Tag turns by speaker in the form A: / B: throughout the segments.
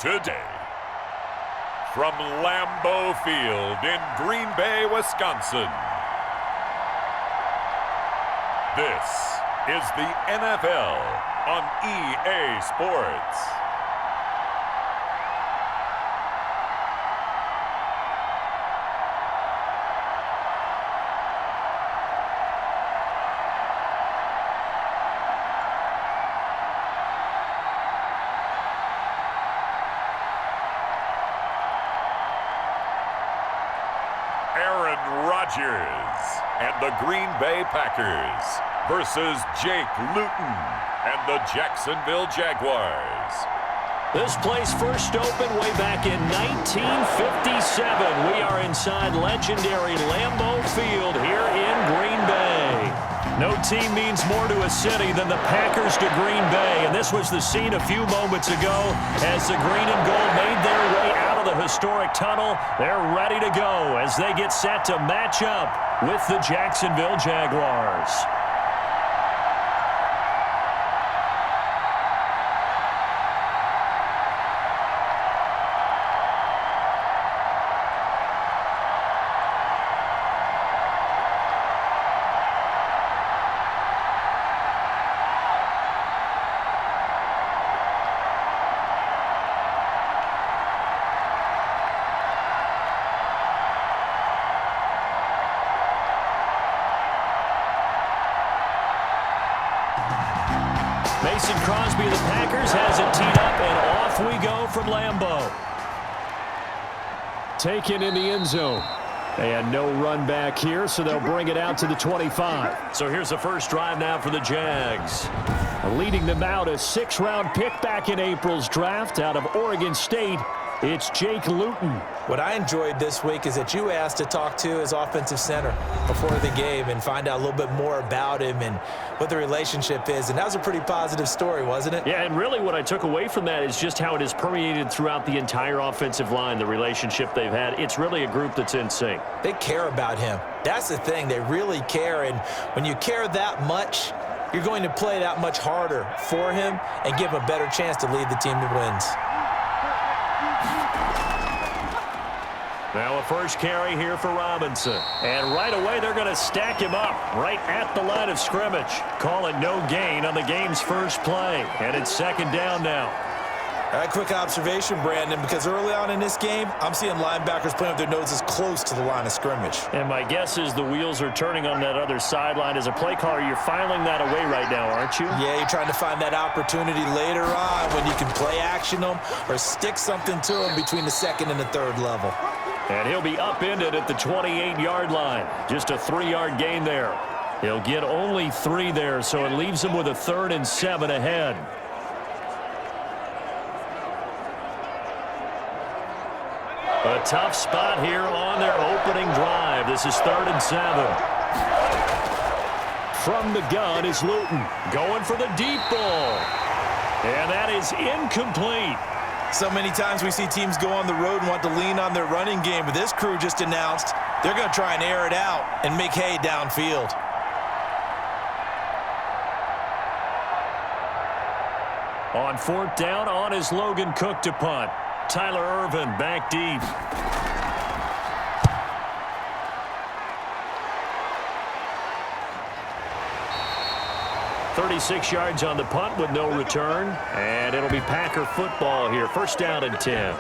A: Today, from Lambeau Field in Green Bay, Wisconsin, this is the NFL on EA Sports. Rodgers and the Green Bay Packers versus Jake Luton and the Jacksonville Jaguars.
B: This place first opened way back in 1957. We are inside legendary Lambeau Field here in Green Bay. No team means more to a city than the Packers to Green Bay, and this was the scene a few moments ago as the green and gold made their way out of the historic tunnel. They're ready to go as they get set to match up with the Jacksonville Jaguars. Mason Crosby of the Packers has it teed up, and off we go from Lambeau. Taken in the end zone. And no run back here, so they'll bring it out to the 25. So here's the first drive now for the Jags. Leading them out, a 6th-round pick back in April's draft out of Oregon State. It's Jake Luton.
C: What I enjoyed this week is that you asked to talk to his offensive center before the game and find out a little bit more about him and what the relationship is. And that was a pretty positive story, wasn't it?
B: Yeah, and really what I took away from that is just how it has permeated throughout the entire offensive line, the relationship they've had. It's really a group that's in sync.
C: They care about him. That's the thing. They really care. And when you care that much, you're going to play that much harder for him and give him a better chance to lead the team to wins.
B: Now a first carry here for Robinson. And right away they're going to stack him up right at the line of scrimmage. Call it no gain on the game's first play. And it's 2nd down now.
C: All right, quick observation, Brandon, because early on in this game, I'm seeing linebackers playing with their noses close to the line of scrimmage.
B: And my guess is the wheels are turning on that other sideline. As a play caller, you're filing that away right now, aren't you?
C: Yeah, you're trying to find that opportunity later on when you can play action them or stick something to them between the 2nd and the 3rd level.
B: And he'll be upended at the 28-yard line. Just a 3-yard gain there. He'll get only 3 there, so it leaves him with a 3rd and 7 ahead. A tough spot here on their opening drive. This is 3rd and 7. From the gun is Luton, going for the deep ball. And that is incomplete.
C: So many times we see teams go on the road and want to lean on their running game, but this crew just announced they're going to try and air it out and make hay downfield.
B: On 4th down, on is Logan Cook to punt. Tyler Irvin back deep. "36 yards on the punt with no return, and it'll be Packer football here. 1st down and 10.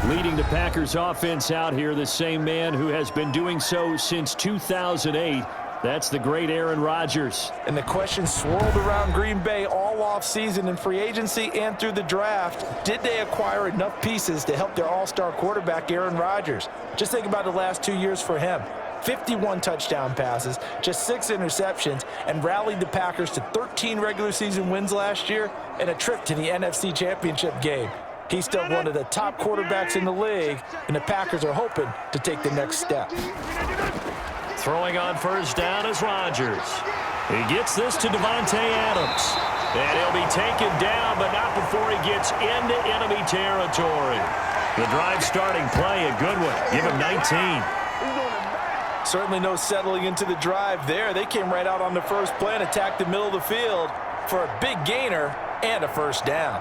B: Leading the Packers offense out here, the same man who has been doing so since 2008. That's the great Aaron Rodgers.
C: And the question swirled around Green Bay all offseason in free agency and through the draft. Did they acquire enough pieces to help their all-star quarterback, Aaron Rodgers? Just think about the last 2 years for him. 51 touchdown passes, just 6 interceptions, and rallied the Packers to 13 regular season wins last year and a trip to the NFC Championship game. He's still one of the top quarterbacks in the league, and the Packers are hoping to take the next step.
B: Throwing on 1st down is Rodgers. He gets this to Devontae Adams. And he'll be taken down, but not before he gets into enemy territory. The drive starting play, a good one. Give him 19.
C: Certainly no settling into the drive there. They came right out on the first play and attacked the middle of the field for a big gainer and a 1st down.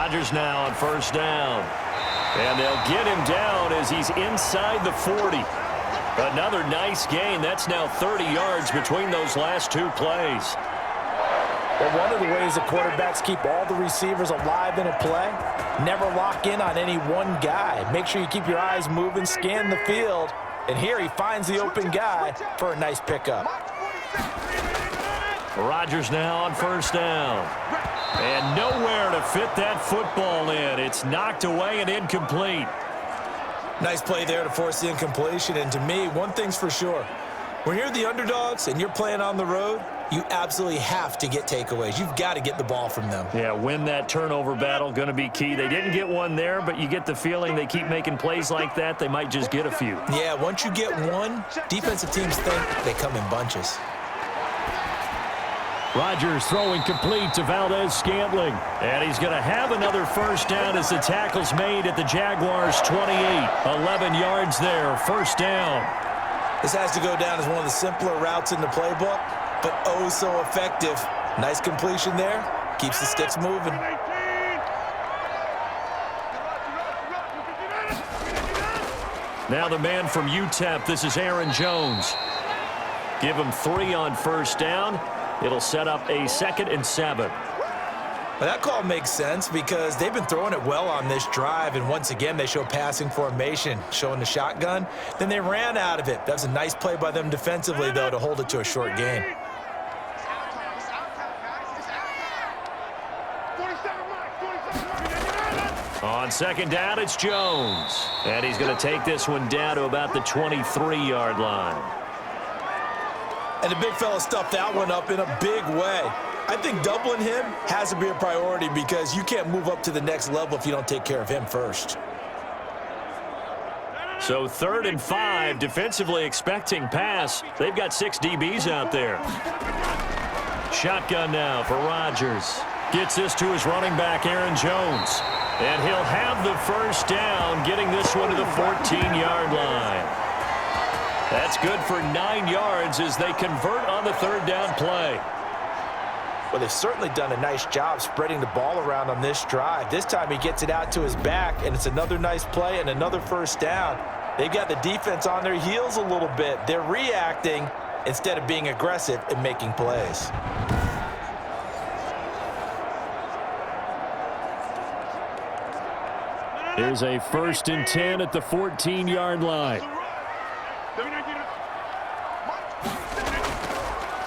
B: Rodgers now on first down. And they'll get him down as he's inside the 40. Another nice gain. That's now 30 yards between those last two plays.
C: Well, one of the ways the quarterbacks keep all the receivers alive in a play, never lock in on any one guy. Make sure you keep your eyes moving, scan the field, and here he finds the open guy for a nice pickup.
B: Rodgers now on first down. And nowhere to fit that football in. It's knocked away and incomplete.
C: Nice play there to force the incompletion. And to me, one thing's for sure. When you're the underdogs and you're playing on the road, you absolutely have to get takeaways. You've got to get the ball from them.
B: Yeah, win that turnover battle, going to be key. They didn't get one there, but you get the feeling they keep making plays like that, they might just get a few.
C: Yeah, once you get one, defensive teams think they come in bunches.
B: Rodgers throwing complete to Valdez-Scantling. And he's going to have another first down as the tackle's made at the Jaguars' 28. 11 yards there, first down.
C: This has to go down as one of the simpler routes in the playbook, but oh so effective. Nice completion there. Keeps the sticks moving.
B: Now the man from UTEP, this is Aaron Jones. Give him 3 on first down. It'll set up a 2nd and 7.
C: Well, that call makes sense because they've been throwing it well on this drive, and once again they show passing formation, showing the shotgun. Then they ran out of it. That was a nice play by them defensively, though, to hold it to a short gain.
B: On second down, it's Jones. And he's going to take this one down to about the 23-yard line.
C: And the big fella stuffed that one up in a big way. I think doubling him has to be a priority because you can't move up to the next level if you don't take care of him first.
B: So 3rd and 5, defensively expecting pass. They've got 6 DBs out there. Shotgun now for Rodgers. Gets this to his running back, Aaron Jones. And he'll have the first down, getting this one to the 14-yard line. That's good for 9 yards as they convert on the 3rd down play.
C: Well, they've certainly done a nice job spreading the ball around on this drive. This time he gets it out to his back, and it's another nice play and another first down. They've got the defense on their heels a little bit. They're reacting instead of being aggressive and making plays.
B: Here's a 1st and 10 at the 14-yard line.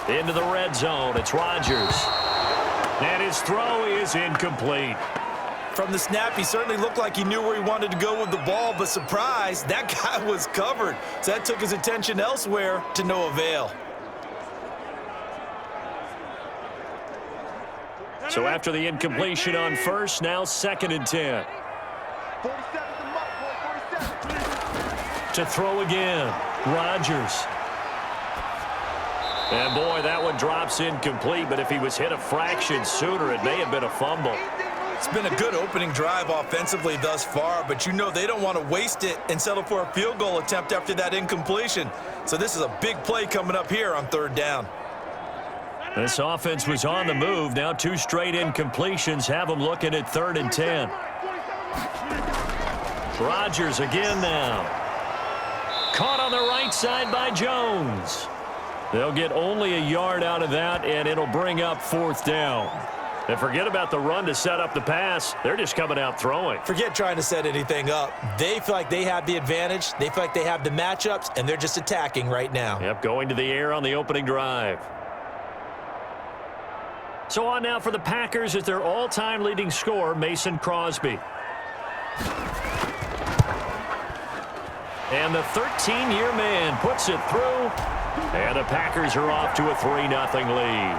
B: Into the red zone, it's Rodgers. And his throw is incomplete.
C: From the snap, he certainly looked like he knew where he wanted to go with the ball, but surprise, that guy was covered. So that took his attention elsewhere to no avail.
B: So after the incompletion on first, now 2nd and 10. To throw again, Rodgers. And boy, that one drops incomplete, but if he was hit a fraction sooner, it may have been a fumble.
C: It's been a good opening drive offensively thus far, but you know they don't want to waste it and settle for a field goal attempt after that incompletion. So this is a big play coming up here on 3rd down.
B: This offense was on the move. Now 2 straight incompletions have them looking at 3rd and 10. Rodgers again now. Caught on the right side by Jones. They'll get only a yard out of that, and it'll bring up 4th down. And forget about the run to set up the pass. They're just coming out throwing.
C: Forget trying to set anything up. They feel like they have the advantage. They feel like they have the matchups, and they're just attacking right now.
B: Yep, going to the air on the opening drive. So on now for the Packers is their all-time leading scorer, Mason Crosby. And the 13-year man puts it through. And the Packers are off to a 3-0 lead.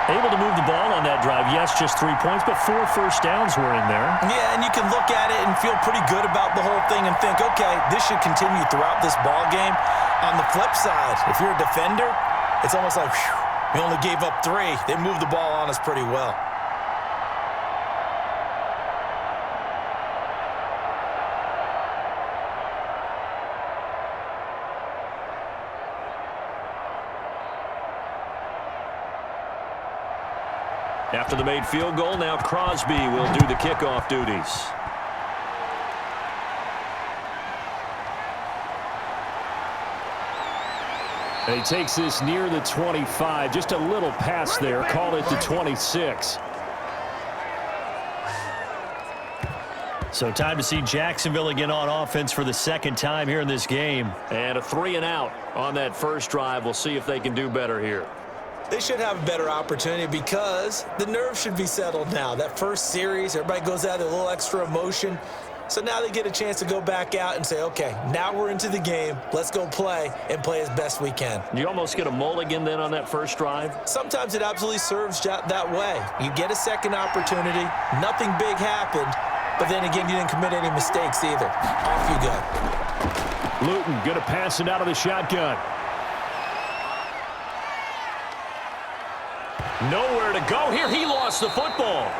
B: Able to move the ball on that drive. Yes, just 3 points, but 4 first downs were in there.
C: Yeah, and you can look at it and feel pretty good about the whole thing and think, okay, this should continue throughout this ball game. On the flip side, if you're a defender, it's almost like, whew, we only gave up 3. They moved the ball on us pretty well.
B: After the made field goal, now Crosby will do the kickoff duties. And he takes this near the 25. Just a little pass there. Call it the 26. So time to see Jacksonville again on offense for the second time here in this game. And a 3-and-out on that first drive. We'll see if they can do better here.
C: They should have a better opportunity because the nerves should be settled now. That first series, everybody goes out with a little extra emotion. So now they get a chance to go back out and say, okay, now we're into the game. Let's go play and play as best we can.
B: You almost get a mulligan then on that first drive?
C: Sometimes it absolutely serves that way. You get a second opportunity. Nothing big happened. But then again, you didn't commit any mistakes either. Off you go.
B: Luton going to pass it out of the shotgun. Nowhere to go here. He lost the football.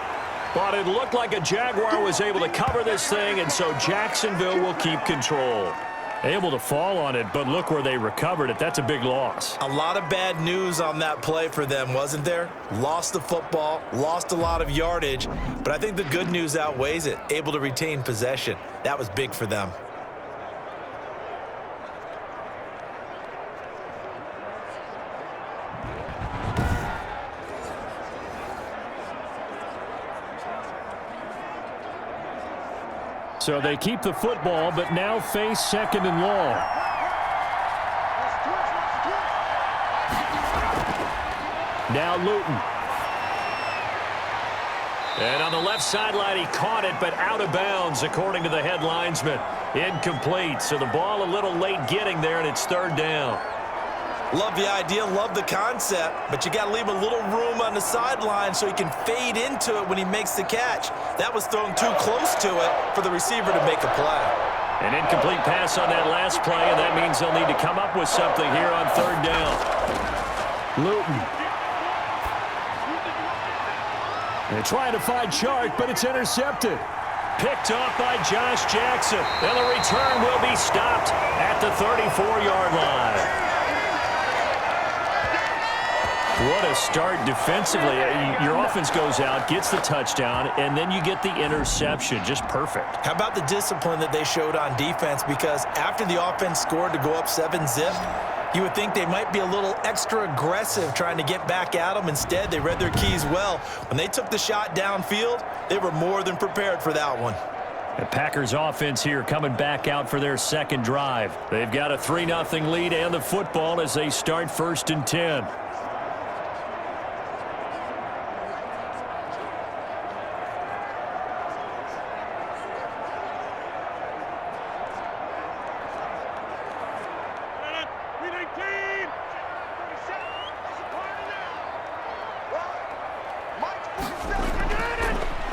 B: But it looked like a Jaguar was able to cover this thing, and so Jacksonville will keep control. Able to fall on it, but look where they recovered it. That's a big loss.
C: A lot of bad news on that play for them, wasn't there? Lost the football, lost a lot of yardage, but I think the good news outweighs it. Able to retain possession. That was big for them.
B: So they keep the football, but now face second and long. Now Luton. And on the left sideline, he caught it, but out of bounds, according to the head linesman. Incomplete. So the ball a little late getting there, and it's third down.
C: Love the idea, love the concept, but you got to leave a little room on the sideline so he can fade into it when he makes the catch. That was thrown too close to it for the receiver to make a play.
B: An incomplete pass on that last play, and that means they'll need to come up with something here on third down. Luton. They're trying to find Chark, but it's intercepted. Picked off by Josh Jackson, and the return will be stopped at the 34-yard line. What a start defensively. Your offense goes out, gets the touchdown, and then you get the interception. Just perfect. How
C: about the discipline that they showed on defense? Because after the offense scored to go up 7-zip, you would think they might be a little extra aggressive trying to get back at them. Instead, they read their keys well. When they took the shot downfield, they were more than prepared for that one. The Packers offense here coming back out for their second drive. They've got a 3-0 lead and the football as they start 1st and 10.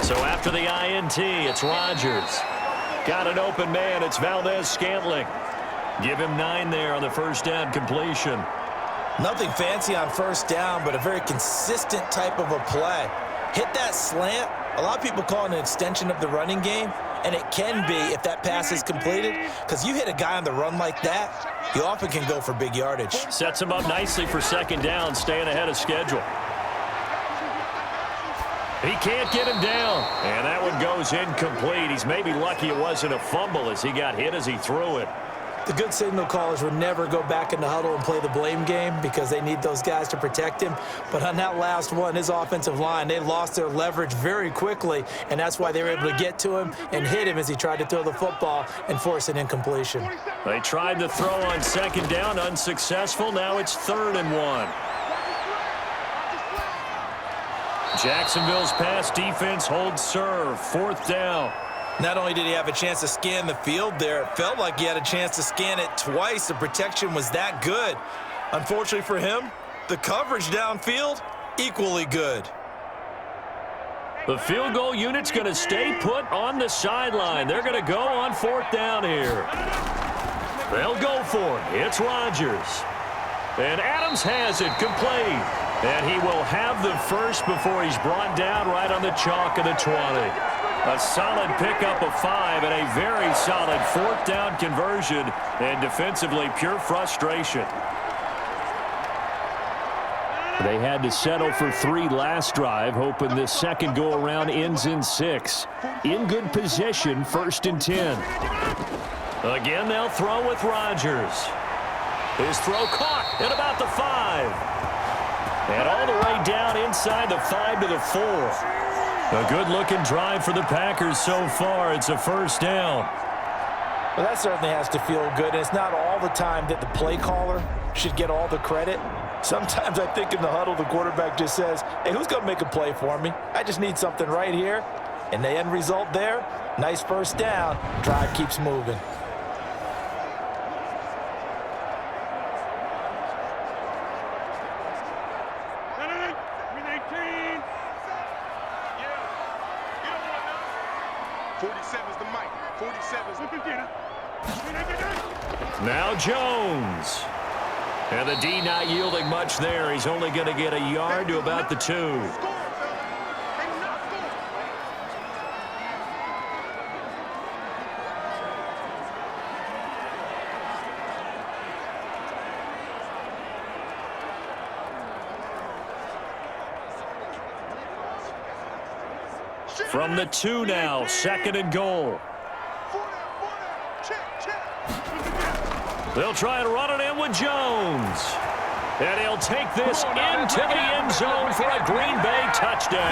C: So after the INT, it's Rodgers. Got an open man. It's Valdez-Scantling. Give him 9 there on the first down completion. Nothing fancy on first down, but a very consistent type of a play. Hit that slant. A lot of people call it an extension of the running game, and it can be if that pass is completed, because you hit a guy on the run like that, you often can go for big yardage. Sets him up nicely for second down, staying ahead of schedule. He can't get him down, and that one goes incomplete. He's maybe lucky it wasn't a fumble as he got hit as he threw it. The good signal callers would never go back in the huddle and play the blame game because they need those guys to protect him. But on that last one, his offensive line, they lost their leverage very quickly, and that's why they were able to get to him and hit him as he tried to throw the football and force an incompletion. They tried to throw on second down, unsuccessful. Now it's 3rd and 1. Jacksonville's pass defense holds serve. 4th down. Not only did he have a chance to scan the field there, it felt like he had a chance to scan it twice. The protection was that good. Unfortunately for him, the coverage downfield, equally good. The field goal unit's going to stay put on the sideline. They're going to go on 4th down here. They'll go for it. It's Rodgers. And Adams has it complete. And he will have the first before he's brought down right on the chalk of the 20. A solid pickup of 5 and a very solid 4th down conversion. And defensively, pure frustration.
B: They had to settle for 3 last drive, hoping this second go-around ends in 6. In good position, 1st and 10. Again, they'll throw with Rodgers. His throw caught at about the 5. And all the way down inside the 5 to the 4. A good-looking drive for the Packers so far. It's a 1st down.
C: Well, that certainly has to feel good. And it's not all the time that the play caller should get all the credit. Sometimes I think in the huddle, the quarterback just says, hey, who's going to make a play for me? I just need something right here. And the end result there, nice 1st down. Drive keeps moving.
B: Now Jones. And the D not yielding much there. He's only going to get a yard to about the 2. From the 2 now, 2nd and goal. They'll try and run it in with Jones. And he'll take this into the end zone for a Green Bay touchdown.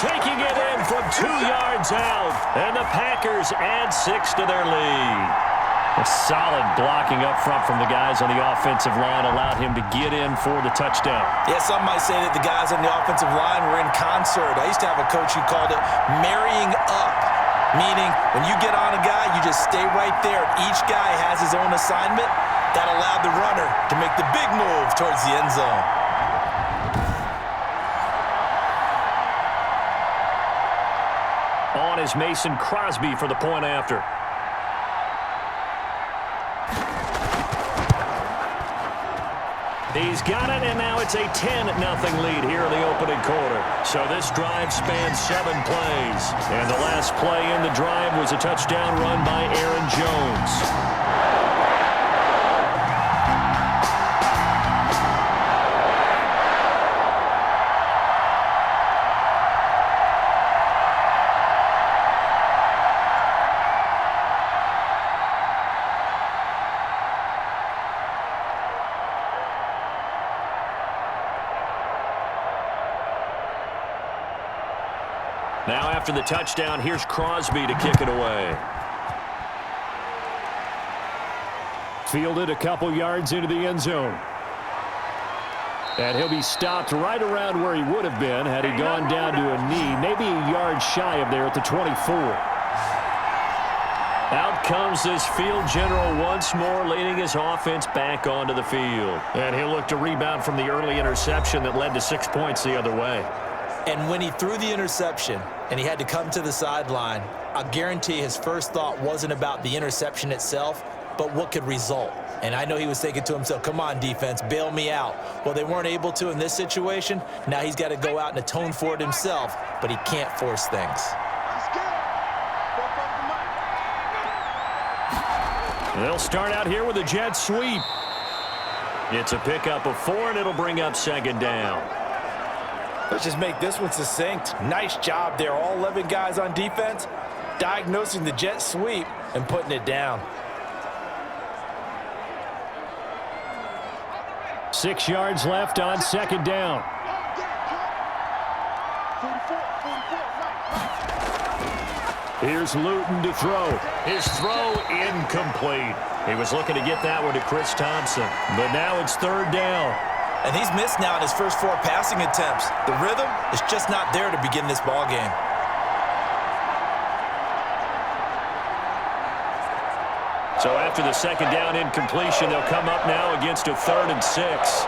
B: Taking it in from 2 yards out. And the Packers add 6 to their lead. A solid blocking up front from the guys on the offensive line allowed him to get in for the touchdown.
C: Yeah, some might say that the guys on the offensive line were in concert. I used to have a coach who called it marrying up. Meaning, when you get on a guy, you just stay right there. Each guy has his own assignment. That allowed the runner to make the big move towards the end zone.
B: On is Mason Crosby for the point after. He's got it, and now it's a 10-0 lead here in the opening quarter. So this drive spans 7 plays. And the last play in the drive was a touchdown run by Aaron Jones. Now after the touchdown, here's Crosby to kick it away. Fielded a couple yards into the end zone. And he'll be stopped right around where he would have been had he gone down to a knee, maybe a yard shy of there at the 24. Out comes this field general once more, leading his offense back onto the field. And he'll look to rebound from the early interception that led to 6 points the other way.
C: And when he threw the interception and he had to come to the sideline, I guarantee his first thought wasn't about the interception itself, but what could result. And I know he was thinking to himself, come on, defense, bail me out. Well, they weren't able to in this situation. Now he's got to go out and atone for it himself, but he can't force things.
B: They'll start out here with a jet sweep. It's a pickup of 4, and it'll bring up 2nd down.
C: Let's just make this one succinct. Nice job there. All 11 guys on defense diagnosing the jet sweep and putting it down.
B: 6 yards left on 2nd down. Here's Luton to throw. His throw incomplete. He was looking to get that one to Chris Thompson, but now it's 3rd down.
C: And he's missed now in his first 4 passing attempts. The rhythm is just not there to begin this ball game.
B: So after the 2nd down incompletion, they'll come up now against a 3rd and 6.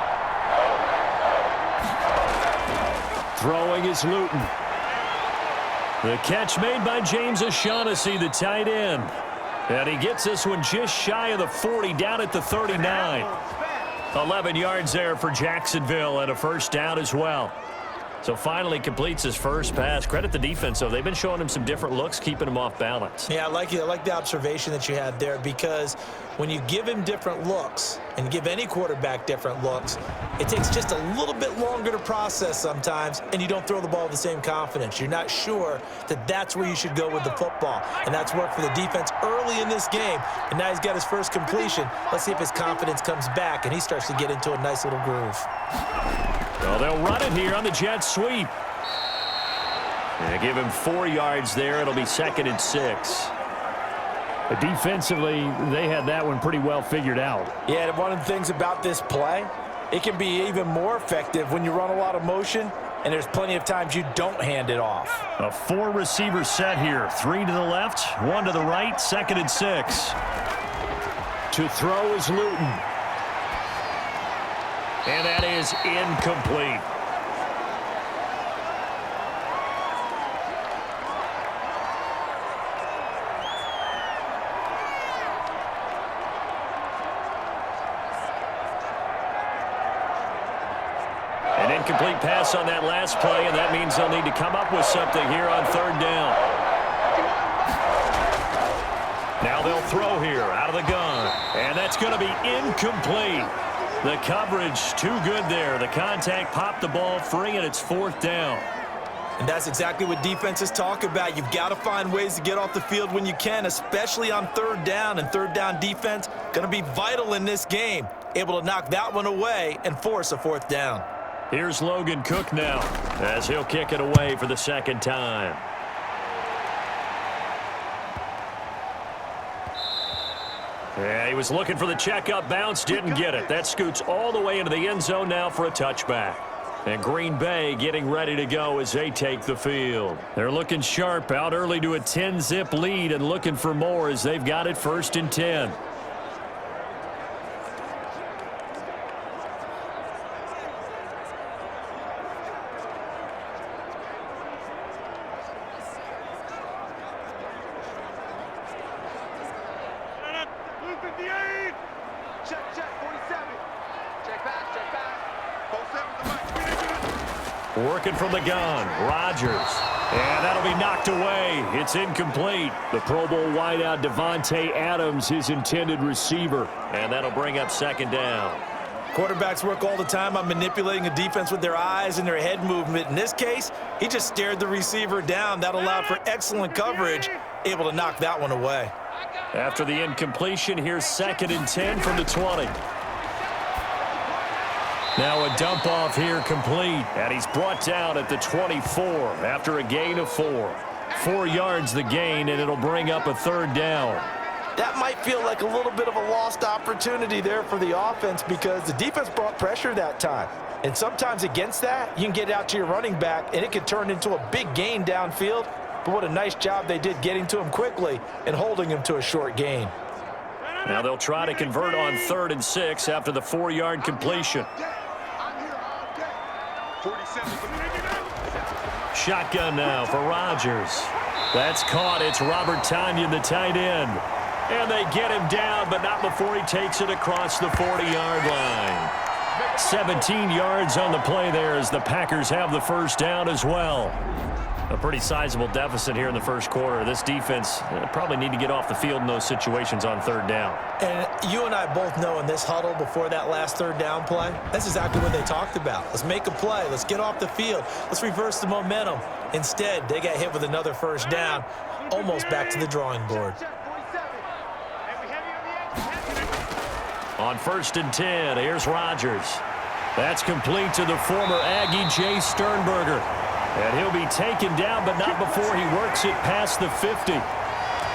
B: Throwing is Luton. The catch made by James O'Shaughnessy, the tight end. And he gets this one just shy of the 40, down at the 39. 11 yards there for Jacksonville and a 1st down as well. So finally completes his first pass. Credit the defense, though. They've been showing him some different looks, keeping him off balance.
C: Yeah, I like it. I like the observation that you had there, because when you give him different looks and give any quarterback different looks, it takes just a little bit longer to process sometimes, and you don't throw the ball with the same confidence. You're not sure that that's where you should go with the football, and that's worked for the defense early in this game, and now he's got his first completion. Let's see if his confidence comes back and he starts to get into a nice little groove.
B: Well, they'll run it here on the jet sweep. They give him 4 yards there. It'll be 2nd and 6.
D: Defensively, they had that one pretty well figured out.
C: Yeah, and one of the things about this play, it can be even more effective when you run a lot of motion, and there's plenty of times you don't hand it off.
D: A 4-receiver set here. 3 to the left, 1 to the right, 2nd and 6. To throw is Luton.
B: And that is incomplete. An incomplete pass on that last play, and that means they'll need to come up with something here on 3rd down. Now they'll throw here out of the gun, and that's going to be incomplete. The coverage too good there. The contact popped the ball free, and it's 4th down.
C: And that's exactly what defenses talk about. You've got to find ways to get off the field when you can, especially on 3rd down. And 3rd down defense going to be vital in this game. Able to knock that one away and force a 4th down.
B: Here's Logan Cook now as he'll kick it away for the 2nd time. Yeah, he was looking for the checkup bounce, didn't get it. That scoots all the way into the end zone now for a touchback. And Green Bay getting ready to go as they take the field. They're looking sharp, out early to a 10-zip lead and looking for more as they've got it 1st and 10. Working from the gun, Rodgers. And that'll be knocked away. It's incomplete. The Pro Bowl wideout Devontae Adams, his intended receiver. And that'll bring up 2nd down.
C: Quarterbacks work all the time on manipulating a defense with their eyes and their head movement. In this case, he just stared the receiver down. That allowed for excellent coverage, able to knock that one away.
B: After the incompletion, here's 2nd and 10 from the 20. Now a dump off here complete, and he's brought down at the 24 after a gain of 4. 4 yards the gain, and it'll bring up a 3rd down.
C: That might feel like a little bit of a lost opportunity there for the offense, because the defense brought pressure that time. And sometimes against that, you can get out to your running back, and it could turn into a big gain downfield. But what a nice job they did getting to him quickly and holding him to a short gain.
B: Now they'll try to convert on 3rd and 6 after the 4-yard completion. Shotgun now for Rodgers. That's caught. It's Robert Tonyan, the tight end. And they get him down, but not before he takes it across the 40-yard line. 17 yards on the play there as the Packers have the 1st down as well. A pretty sizable deficit here in the 1st quarter. This defense probably need to get off the field in those situations on 3rd down.
C: And you and I both know in this huddle before that last 3rd down play, that's exactly what they talked about. Let's make a play. Let's get off the field. Let's reverse the momentum. Instead, they got hit with another 1st down, almost back to the drawing board.
B: On 1st and 10, here's Rodgers. That's complete to the former Aggie Jay Sternberger. And he'll be taken down, but not before he works it past the 50.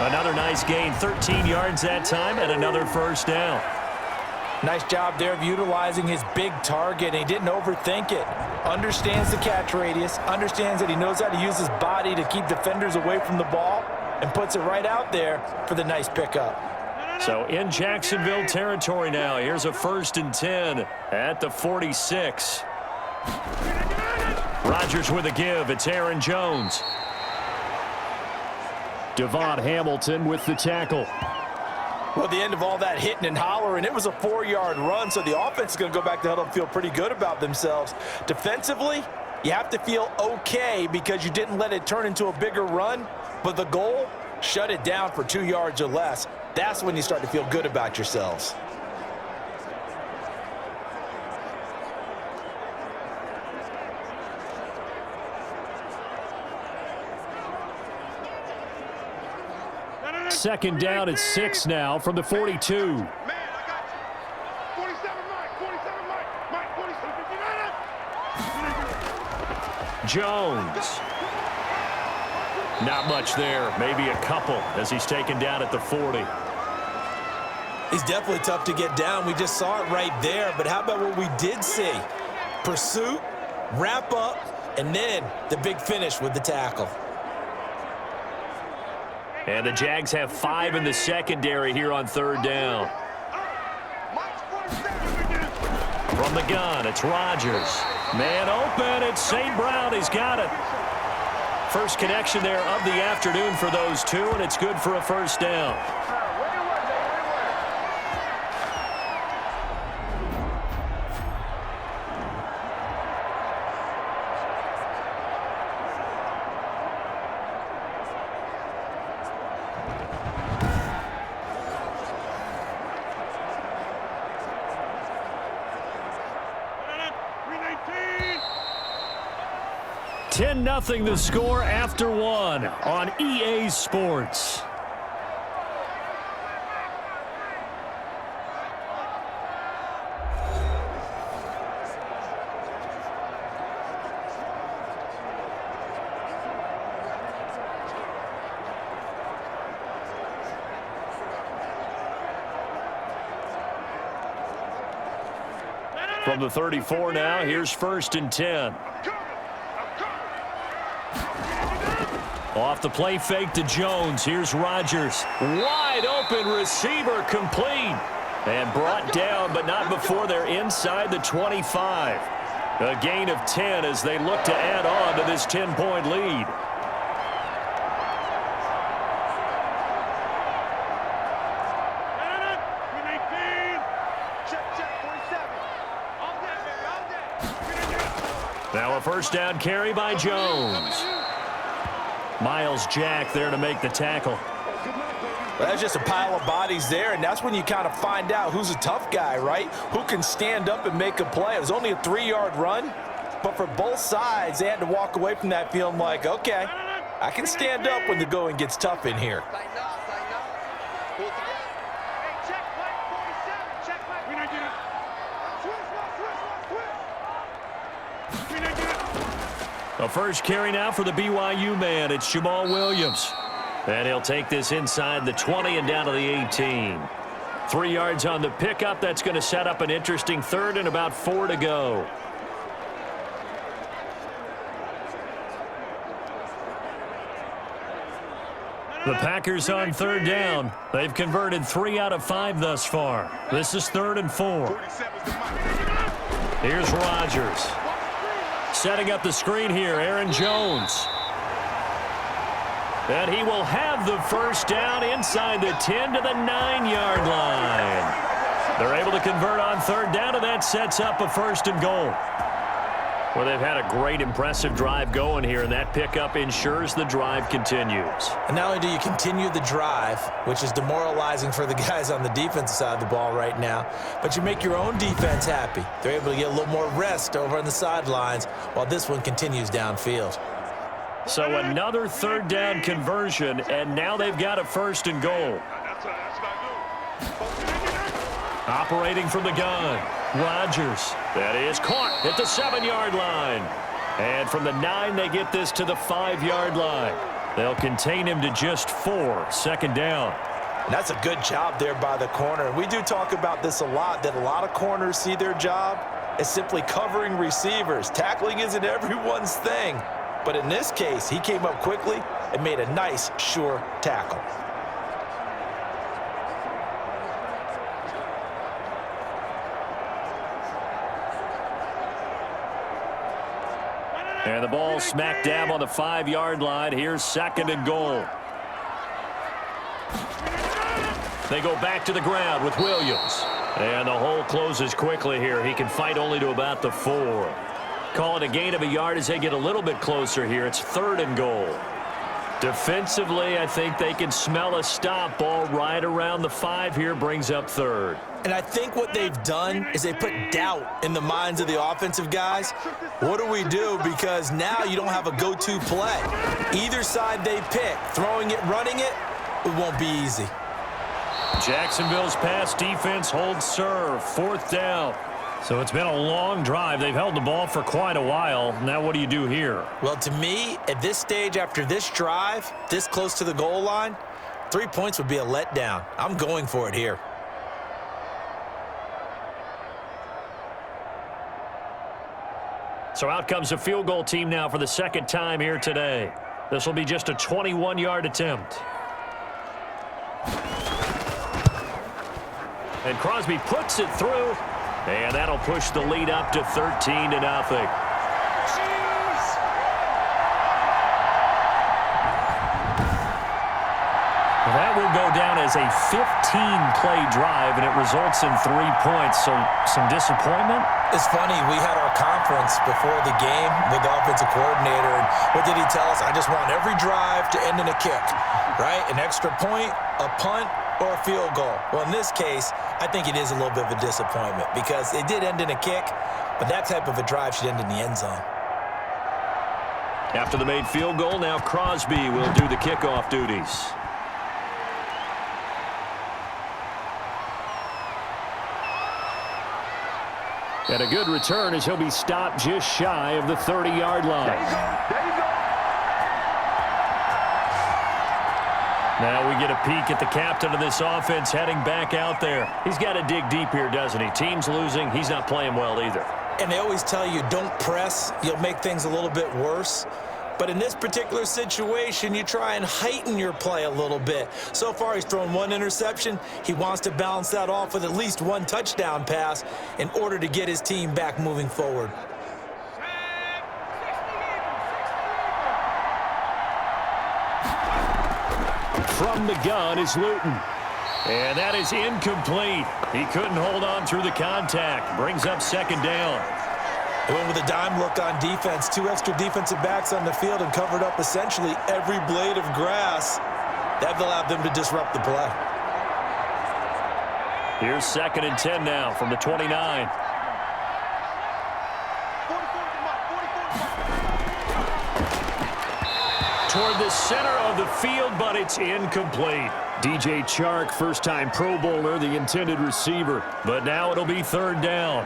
B: Another nice gain, 13 yards that time, and another 1st down.
C: Nice job there of utilizing his big target, and he didn't overthink it. Understands the catch radius, understands that he knows how to use his body to keep defenders away from the ball, and puts it right out there for the nice pickup.
B: So in Jacksonville territory now, here's a 1st and 10 at the 46. Rodgers with a give. It's Aaron Jones.
D: Devon Hamilton with the tackle.
C: Well, at the end of all that hitting and hollering, it was a 4-yard run, so the offense is going to go back to the huddle and feel pretty good about themselves. Defensively, You have to feel okay because you didn't let it turn into a bigger run, but the goal, shut it down for 2 yards or less. That's when you start to feel good about yourselves.
B: Second down at 6 now from the 42.
E: Man, I got you. 47 Mike, 47 Mike, 47.
B: Jones. Not much there. Maybe a couple as he's taken down at the 40.
C: He's definitely tough to get down. We just saw it right there. But how about what we did see? Pursuit, wrap up, and then the big finish with the tackle.
B: And the Jags have 5 in the secondary here on third down. From the gun, it's Rodgers. Man open, it's St. Brown. He's got it. First connection there of the afternoon for those two, and it's good for a first down. Nothing the score after one on EA Sports. From the 34 now, here's 1st and 10. Off the play fake to Jones. Here's Rodgers. Wide open receiver complete. And brought down, but not before they're inside the 25. A gain of 10 as they look to add on to this 10-point lead. Now a first down carry by Jones. Miles Jack there to make the tackle.
C: Well, that's just a pile of bodies there, and that's when you kind of find out who's a tough guy, right? Who can stand up and make a play. It was only a 3-yard run, but for both sides, they had to walk away from that feeling like, okay, I can stand up when the going gets tough in here.
B: A first carry now for the BYU man. It's Jamal Williams. And he'll take this inside the 20 and down to the 18. 3 yards on the pickup. That's going to set up an interesting third and about 4 to go. The Packers on third down. They've converted 3 out of 5 thus far. This is 3rd and 4. Here's Rodgers. Setting up the screen here, Aaron Jones. And he will have the first down inside the 10 to the 9-yard line. They're able to convert on third down, and that sets up a 1st and goal. Well, they've had a great, impressive drive going here, and that pickup ensures the drive continues.
C: And not only do you continue the drive, which is demoralizing for the guys on the defensive side of the ball right now, but you make your own defense happy. They're able to get a little more rest over on the sidelines while this one continues downfield.
B: So another third down conversion, and now they've got a 1st and goal. Operating from the gun, Rodgers. That is caught at the 7-yard line. And from the 9, they get this to the 5-yard line. They'll contain him to just 4, 2nd down.
C: And that's a good job there by the corner. We do talk about this a lot, that a lot of corners see their job as simply covering receivers. Tackling isn't everyone's thing. But in this case, he came up quickly and made a nice, sure tackle.
B: And the ball smack dab on the 5-yard line. Here's 2nd and goal. They go back to the ground with Williams. And the hole closes quickly here. He can fight only to about the 4. Call it a gain of a yard as they get a little bit closer here. It's 3rd and goal. Defensively, I think they can smell a stop. Ball right around the 5 here, brings up 3rd.
C: And I think what they've done is they put doubt in the minds of the offensive guys. What do we do? Because now you don't have a go-to play. Either side they pick, throwing it, running it, it won't be easy.
B: Jacksonville's pass defense holds serve. 4th down. So it's been a long drive. They've held the ball for quite a while. Now what do you do here?
C: Well, to me, at this stage, after this drive, this close to the goal line, 3 points would be a letdown. I'm going for it here.
B: So out comes a field goal team now for the 2nd time here today. This will be just a 21-yard attempt. And Crosby puts it through. And that'll push the lead up to 13-0. That will go down as a 15-play drive, and it results in 3 points. So some disappointment?
C: It's funny, we had our conference before the game with the offensive coordinator, and what did he tell us? I just want every drive to end in a kick, right? An extra point, a punt, or a field goal. Well, in this case, I think it is a little bit of a disappointment because it did end in a kick, but that type of a drive should end in the end zone.
B: After the made field goal, now Crosby will do the kickoff duties. And a good return as he'll be stopped just shy of the 30-yard line.
E: There you go.
B: Now we get a peek at the captain of this offense heading back out there. He's got to dig deep here, doesn't he? Team's losing. He's not playing well either.
C: And they always tell you, don't press. You'll make things a little bit worse. But in this particular situation, you try and heighten your play a little bit. So far, he's thrown 1 interception. He wants to balance that off with at least 1 touchdown pass in order to get his team back moving forward.
B: From the gun is Luton. And that is incomplete. He couldn't hold on through the contact. Brings up 2nd down.
C: They went with a dime look on defense. 2 extra defensive backs on the field and covered up essentially every blade of grass. That allowed them to disrupt the play.
B: Here's 2nd and 10 now from the 29. Toward the center of the field, but it's incomplete. DJ Chark, first-time Pro Bowler, the intended receiver. But now it'll be 3rd down.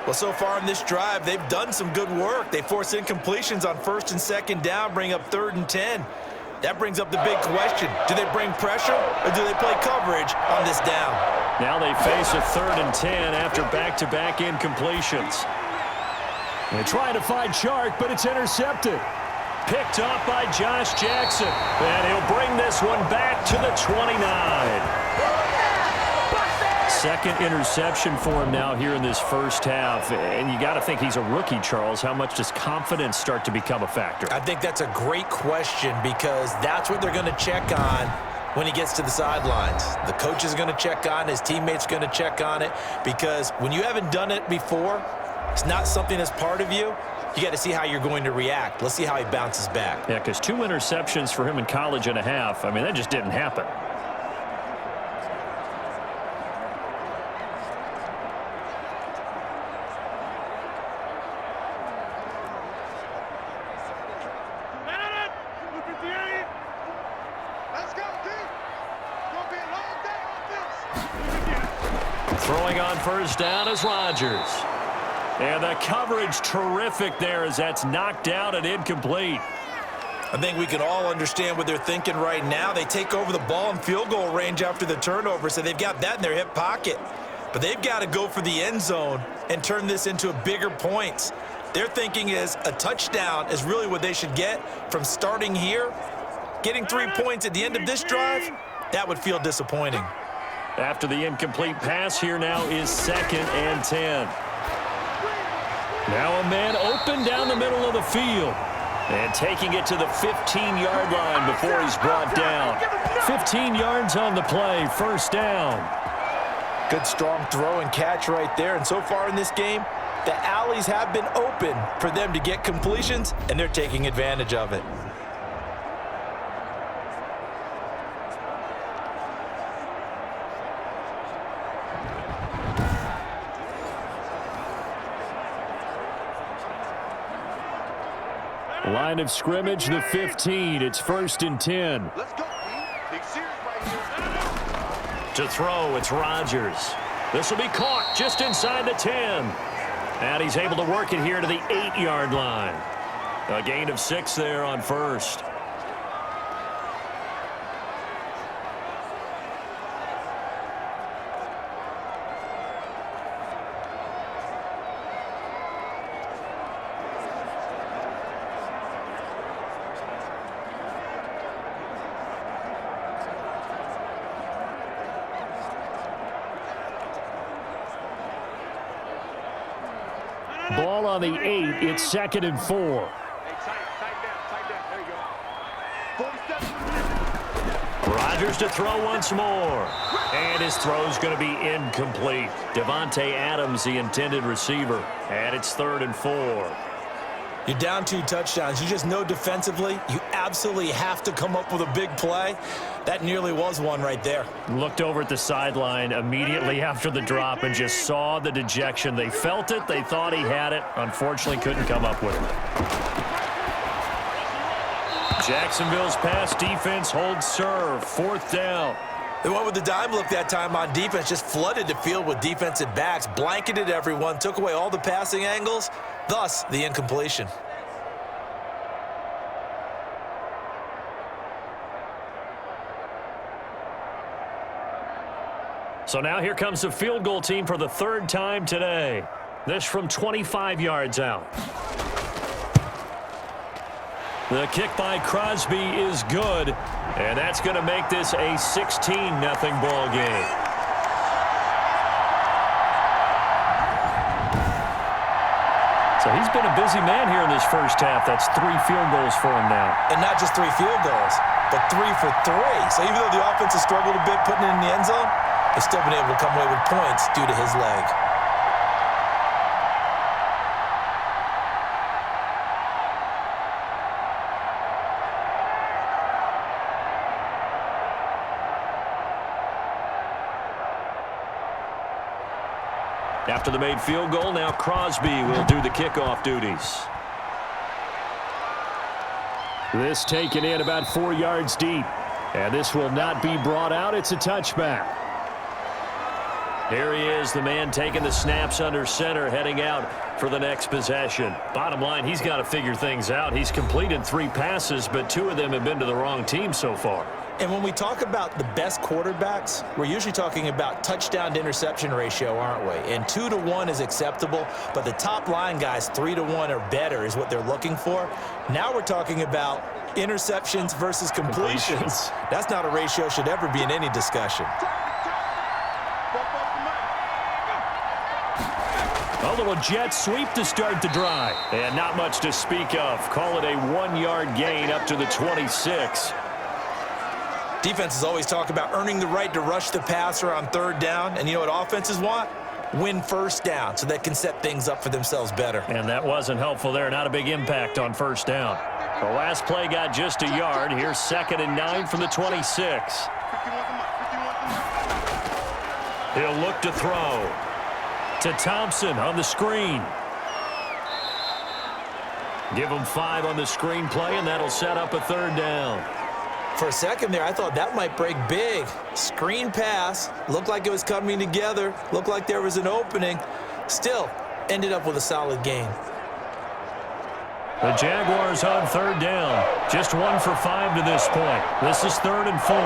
C: Well, so far in this drive, they've done some good work. They force incompletions on 1st and 2nd down, bring up 3rd and 10. That brings up the big question. Do they bring pressure or do they play coverage on this down?
B: Now they face a 3rd and 10 after back-to-back incompletions. They try to find Chark, but it's intercepted. Picked off by Josh Jackson. And he'll bring this one back to the 29. 2nd interception for him now here in this first half. And you got to think he's a rookie, Charles. How much does confidence start to become a factor?
C: I think that's a great question because that's what they're going to check on when he gets to the sidelines. The coach is going to check on it. His teammates are going to check on it because when you haven't done it before, it's not something that's part of you. You got to see how you're going to react. Let's see how he bounces back.
B: Yeah, because 2 interceptions for him in college and a half. I mean, that just didn't happen. Throwing on 1st down is Rodgers. And the coverage terrific there as that's knocked out and incomplete.
C: I think we can all understand what they're thinking right now. They take over the ball in field goal range after the turnover, so they've got that in their hip pocket. But they've got to go for the end zone and turn this into bigger points. Their thinking is a touchdown is really what they should get from starting here. Getting 3 points at the end of this drive, that would feel disappointing.
B: After the incomplete pass, here now is 2nd and 10. Now a man open down the middle of the field. And taking it to the 15-yard line before he's brought down. 15 yards on the play, 1st down.
C: Good strong throw and catch right there. And so far in this game, The alleys have been open for them to get completions, and they're taking advantage of it.
B: Line of scrimmage, the 15. It's 1st and 10.
E: Let's go, team. Big series right here.
B: To throw, it's Rodgers. This will be caught just inside the 10. And he's able to work it here to the 8-yard line. A gain of 6 there on first. Ball on the 8. It's 2nd and 4.
E: Hey, tight down. There you go. 47.
B: Rodgers to throw once more. And his throw's going to be incomplete. Devontae Adams, the intended receiver. And it's 3rd and 4.
C: You're down 2 touchdowns. You just know defensively you absolutely have to come up with a big play. That nearly was one right there.
B: Looked over at the sideline immediately after the drop and just saw the dejection. They felt it. They thought he had it. Unfortunately, couldn't come up with it. Jacksonville's pass defense holds serve. 4th down.
C: They went with the dime look that time on defense, just flooded the field with defensive backs, blanketed everyone, took away all the passing angles, thus the incompletion.
B: So now here comes the field goal team for the 3rd time today. This from 25 yards out. The kick by Crosby is good, and that's going to make this a 16-0 ball game. So he's been a busy man here in this first half. That's 3 field goals for him now.
C: And not just 3 field goals, but 3 for 3. So even though the offense has struggled a bit putting it in the end zone, they've still been able to come away with points due to his leg.
B: After the made field goal, now Crosby will do the kickoff duties. This taken in about 4 yards deep. And this will not be brought out. It's a touchback. Here he is, the man taking the snaps under center, heading out for the next possession. Bottom line, he's got to figure things out. He's completed 3 passes, but 2 of them have been to the wrong team so far.
C: And when we talk about the best quarterbacks, we're usually talking about touchdown to interception ratio, aren't we? And 2 to 1 is acceptable, but the top line guys 3 to 1 or better is what they're looking for. Now we're talking about interceptions versus completions. That's not a ratio should ever be in any discussion.
B: A little jet sweep to start the drive. And not much to speak of. Call it a 1-yard gain up to the 26.
C: Defenses always talk about earning the right to rush the passer on 3rd down. And you know what offenses want? Win 1st down so they can set things up for themselves better.
B: And that wasn't helpful there. Not a big impact on 1st down. The last play got just a yard. Here's 2nd and 9 from the 26. He'll look to throw. To Thompson on the screen. Give him 5 on the screen play, and that'll set up a 3rd down.
C: For a second there, I thought that might break big. Screen pass. Looked like it was coming together. Looked like there was an opening. Still, ended up with a solid gain.
B: The Jaguars on 3rd down. Just 1 for 5 to this point. This is 3rd and 4.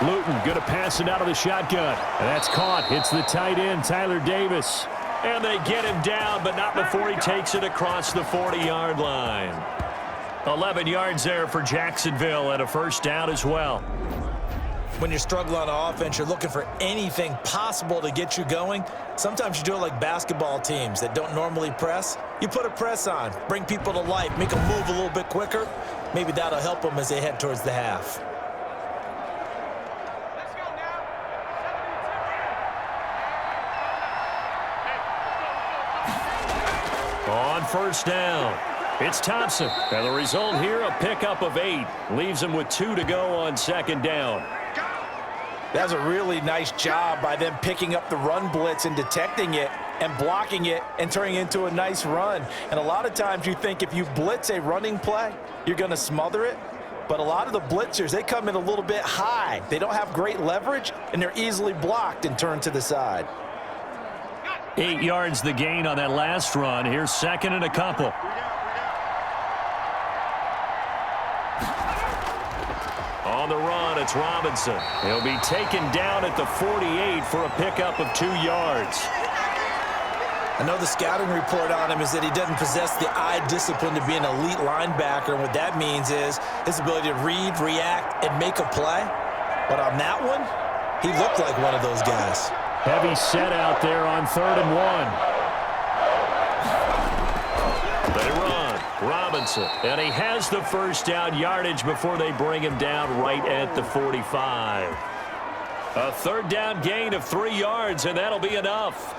B: Luton going to pass it out of the shotgun. And that's caught. Hits the tight end, Tyler Davis. And they get him down, but not before he takes it across the 40-yard line. 11 yards there for Jacksonville and a 1st down as well.
C: When you're struggling on offense, you're looking for anything possible to get you going. Sometimes you do it like basketball teams that don't normally press. You put a press on, bring people to life, make them move a little bit quicker. Maybe that'll help them as they head towards the half.
B: On first down, it's Thompson. And the result here, a pickup of 8. Leaves him with 2 to go on second down.
C: That's a really nice job by them picking up the run blitz and detecting it and blocking it and turning it into a nice run. And a lot of times you think if you blitz a running play, you're going to smother it. But a lot of the blitzers, they come in a little bit high. They don't have great leverage, and they're easily blocked and turned to the side.
B: 8 yards the gain on that last run. Here's second and a couple. On the run, it's Robinson. He'll be taken down at the 48 for a pickup of 2 yards.
C: I know the scouting report on him is that he doesn't possess the eye discipline to be an elite linebacker. And what that means is his ability to read, react, and make a play. But on that one, he looked like one of those guys.
B: Heavy set out there on 3rd and 1. They run. Robinson. And he has the first down yardage before they bring him down right at the 45. A 3rd down gain of 3 yards, and that'll be enough.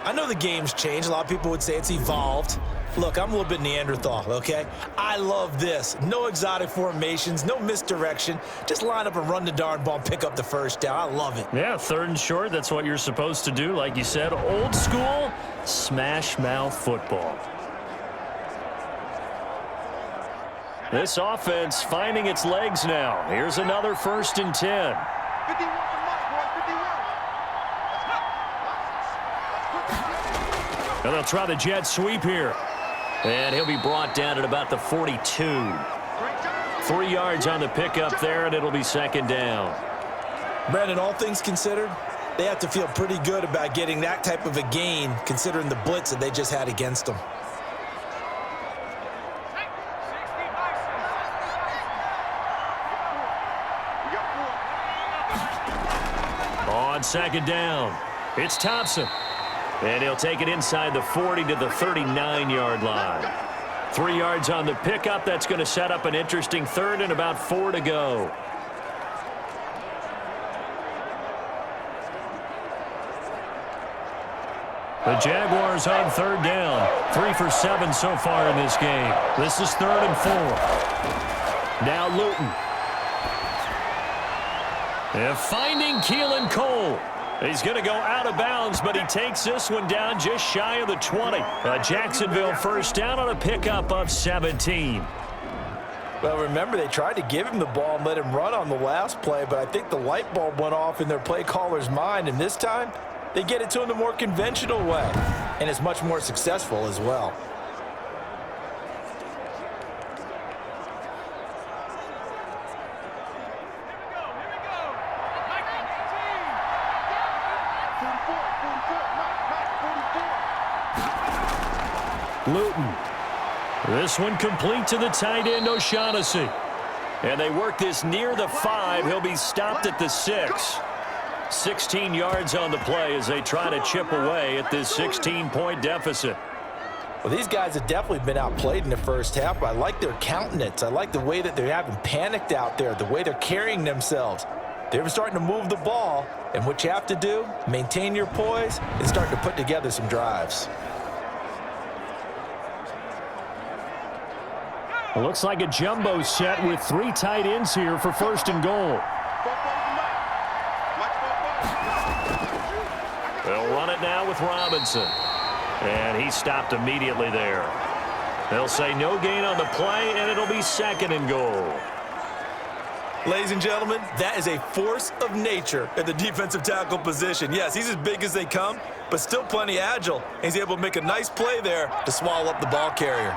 C: I know the game's changed. A lot of people would say it's evolved. Look, I'm a little bit Neanderthal, okay? I love this. No exotic formations, no misdirection. Just line up and run the darn ball and pick up the first down. I love it.
B: Yeah, 3rd and short, that's what you're supposed to do. Like you said, old school, smash mouth football. This offense finding its legs now. Here's another 1st and 10.
E: 51.
B: And they'll try the jet sweep here. And he'll be brought down at about the 42. 3 yards on the pickup there, and it'll be second down.
C: Brandon, all things considered, they have to feel pretty good about getting that type of a gain considering the blitz that they just had against them.
B: On second down, it's Thompson. And he'll take it inside the 40 to the 39-yard line. 3 yards on the pickup. That's going to set up an interesting 3rd and about 4 to go. The Jaguars on 3rd down. 3 for 7 so far in this game. This is 3rd and 4. Now Luton. And finding Keelan Cole. He's going to go out of bounds, but he takes this one down just shy of the 20. A Jacksonville first down on a pickup of 17.
C: Well, remember, they tried to give him the ball and let him run on the last play, but I think the light bulb went off in their play caller's mind, and this time they get it to him the more conventional way, and it's much more successful as well.
B: Luton. This one complete to the tight end, O'Shaughnessy. And they work this near the 5. He'll be stopped at the 6. 16 yards on the play as they try to chip away at this 16-point deficit.
C: Well, these guys have definitely been outplayed in the first half, but I like their countenance. I like the way that they're having panicked out there, the way they're carrying themselves. They're starting to move the ball, and what you have to do, maintain your poise and start to put together some drives.
B: It looks like a jumbo set with 3 tight ends here for 1st and goal. They'll run it now with Robinson. And he stopped immediately there. They'll say no gain on the play, and it'll be 2nd and goal.
C: Ladies and gentlemen, that is a force of nature at the defensive tackle position. Yes, he's as big as they come, but still plenty agile. He's able to make a nice play there to swallow up the ball carrier.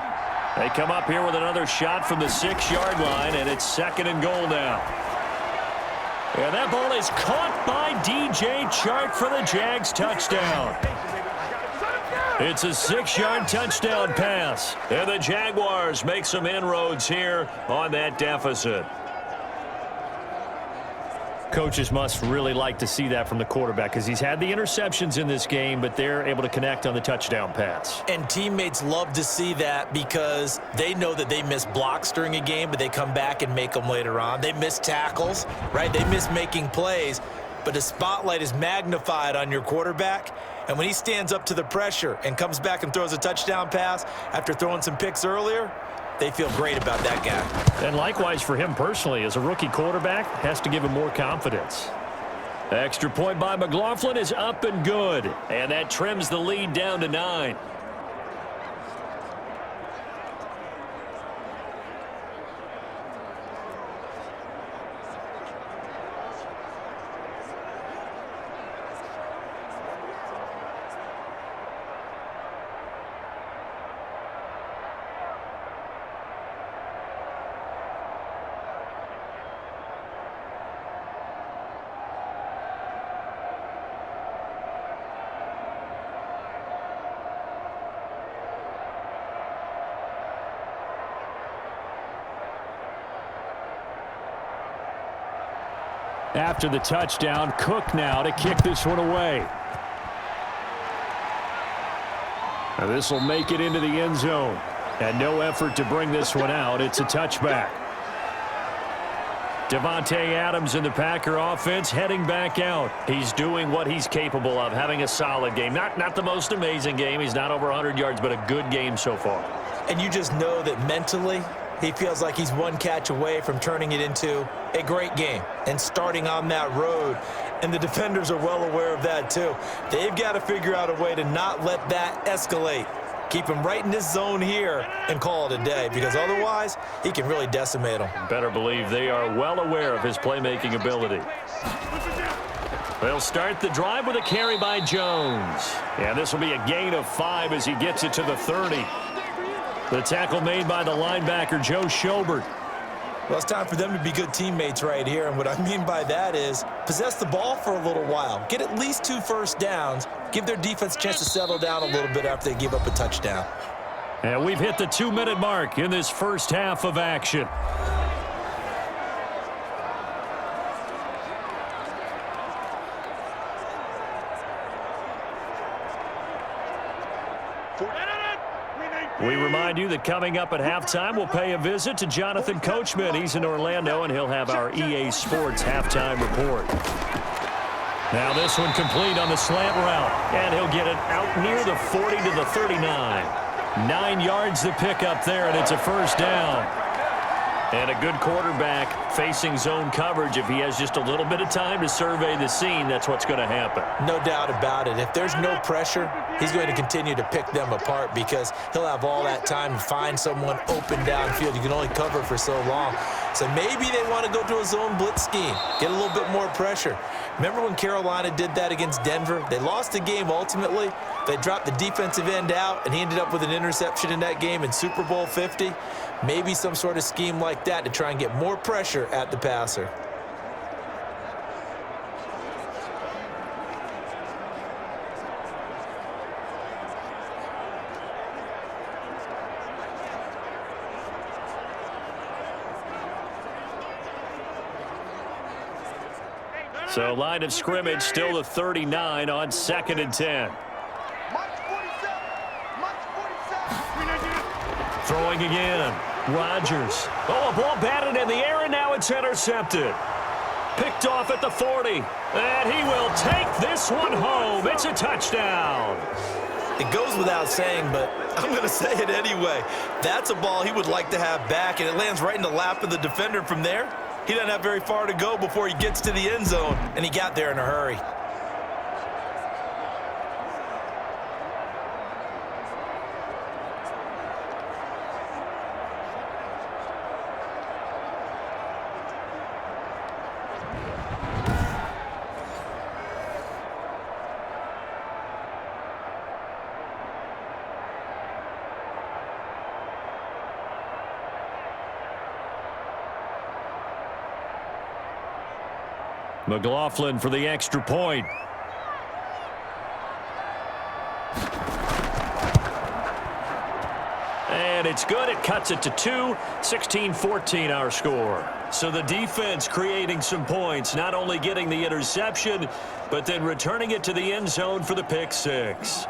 B: They come up here with another shot from the 6-yard line, and it's 2nd and goal now. And that ball is caught by DJ Chark for the Jags touchdown. It's a 6-yard touchdown pass. And the Jaguars make some inroads here on that deficit. Coaches must really like to see that from the quarterback because he's had the interceptions in this game, but they're able to connect on the touchdown pass.
C: And teammates love to see that because they know that they miss blocks during a game, but they come back and make them later on. They miss tackles, right? They miss making plays. but the spotlight is magnified on your quarterback, and when he stands up to the pressure and comes back and throws a touchdown pass after throwing some picks earlier, they feel great about that guy.
B: And likewise for him personally, as a rookie quarterback, has to give him more confidence. Extra point by McLaughlin is up and good, and that trims the lead down to 9. After the touchdown, Cook now to kick this one away. Now this will make it into the end zone. And no effort to bring this one out. It's a touchback. Devontae Adams in the Packer offense heading back out. He's doing what he's capable of, having a solid game. Not the most amazing game. He's not over 100 yards, but a good game so far.
C: And you just know that mentally, he feels like he's one catch away from turning it into a great game and starting on that road. And the defenders are well aware of that too. They've got to figure out a way to not let that escalate. Keep him right in this zone here and call it a day, because otherwise he can really decimate them.
B: Better believe they are well aware of his playmaking ability. They'll start the drive with a carry by Jones. Yeah, this will be a gain of 5 as he gets it to the 30. The tackle made by the linebacker, Joe Schobert.
C: Well, it's time for them to be good teammates right here, and what I mean by that is possess the ball for a little while, get at least 2 first downs, give their defense a chance to settle down a little bit after they give up a touchdown.
B: And we've hit the 2-minute mark in this first half of action. We remind you that coming up at halftime, we'll pay a visit to Jonathan Coachman. He's in Orlando, and he'll have our EA Sports halftime report. Now this one complete on the slant route, and he'll get it out near the 40 to the 39. 9 yards to pick up there, and it's a first down. And a good quarterback facing zone coverage. If he has just a little bit of time to survey the scene, that's what's going to happen.
C: No doubt about it. If there's no pressure, he's going to continue to pick them apart because he'll have all that time to find someone open downfield. You can only cover for so long. So maybe they want to go to a zone blitz scheme, get a little bit more pressure. Remember when Carolina did that against Denver? They lost the game ultimately. They dropped the defensive end out, and he ended up with an interception in that game in Super Bowl 50. Maybe some sort of scheme like that to try and get more pressure at the passer.
B: So line of scrimmage still the 39 on 2nd and 10. Throwing again. Rodgers. Oh, a ball batted in the air, and now it's intercepted. Picked off at the 40. And he will take this one home. It's a touchdown.
C: It goes without saying, but I'm going to say it anyway. That's a ball he would like to have back, and it lands right in the lap of the defender from there. He doesn't have very far to go before he gets to the end zone, and he got there in a hurry.
B: McLaughlin for the extra point. And it's good. It cuts it to 2. 16-14 our score. So the defense creating some points, not only getting the interception, but then returning it to the end zone for the pick 6.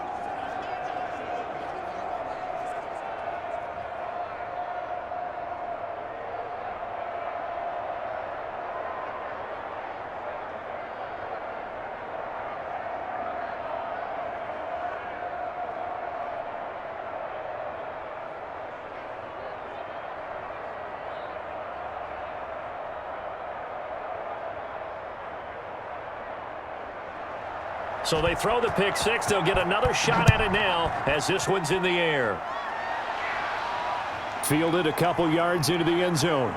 B: So they throw the pick six. They'll get another shot at it now as this one's in the air.
D: Fielded a couple yards into the end zone.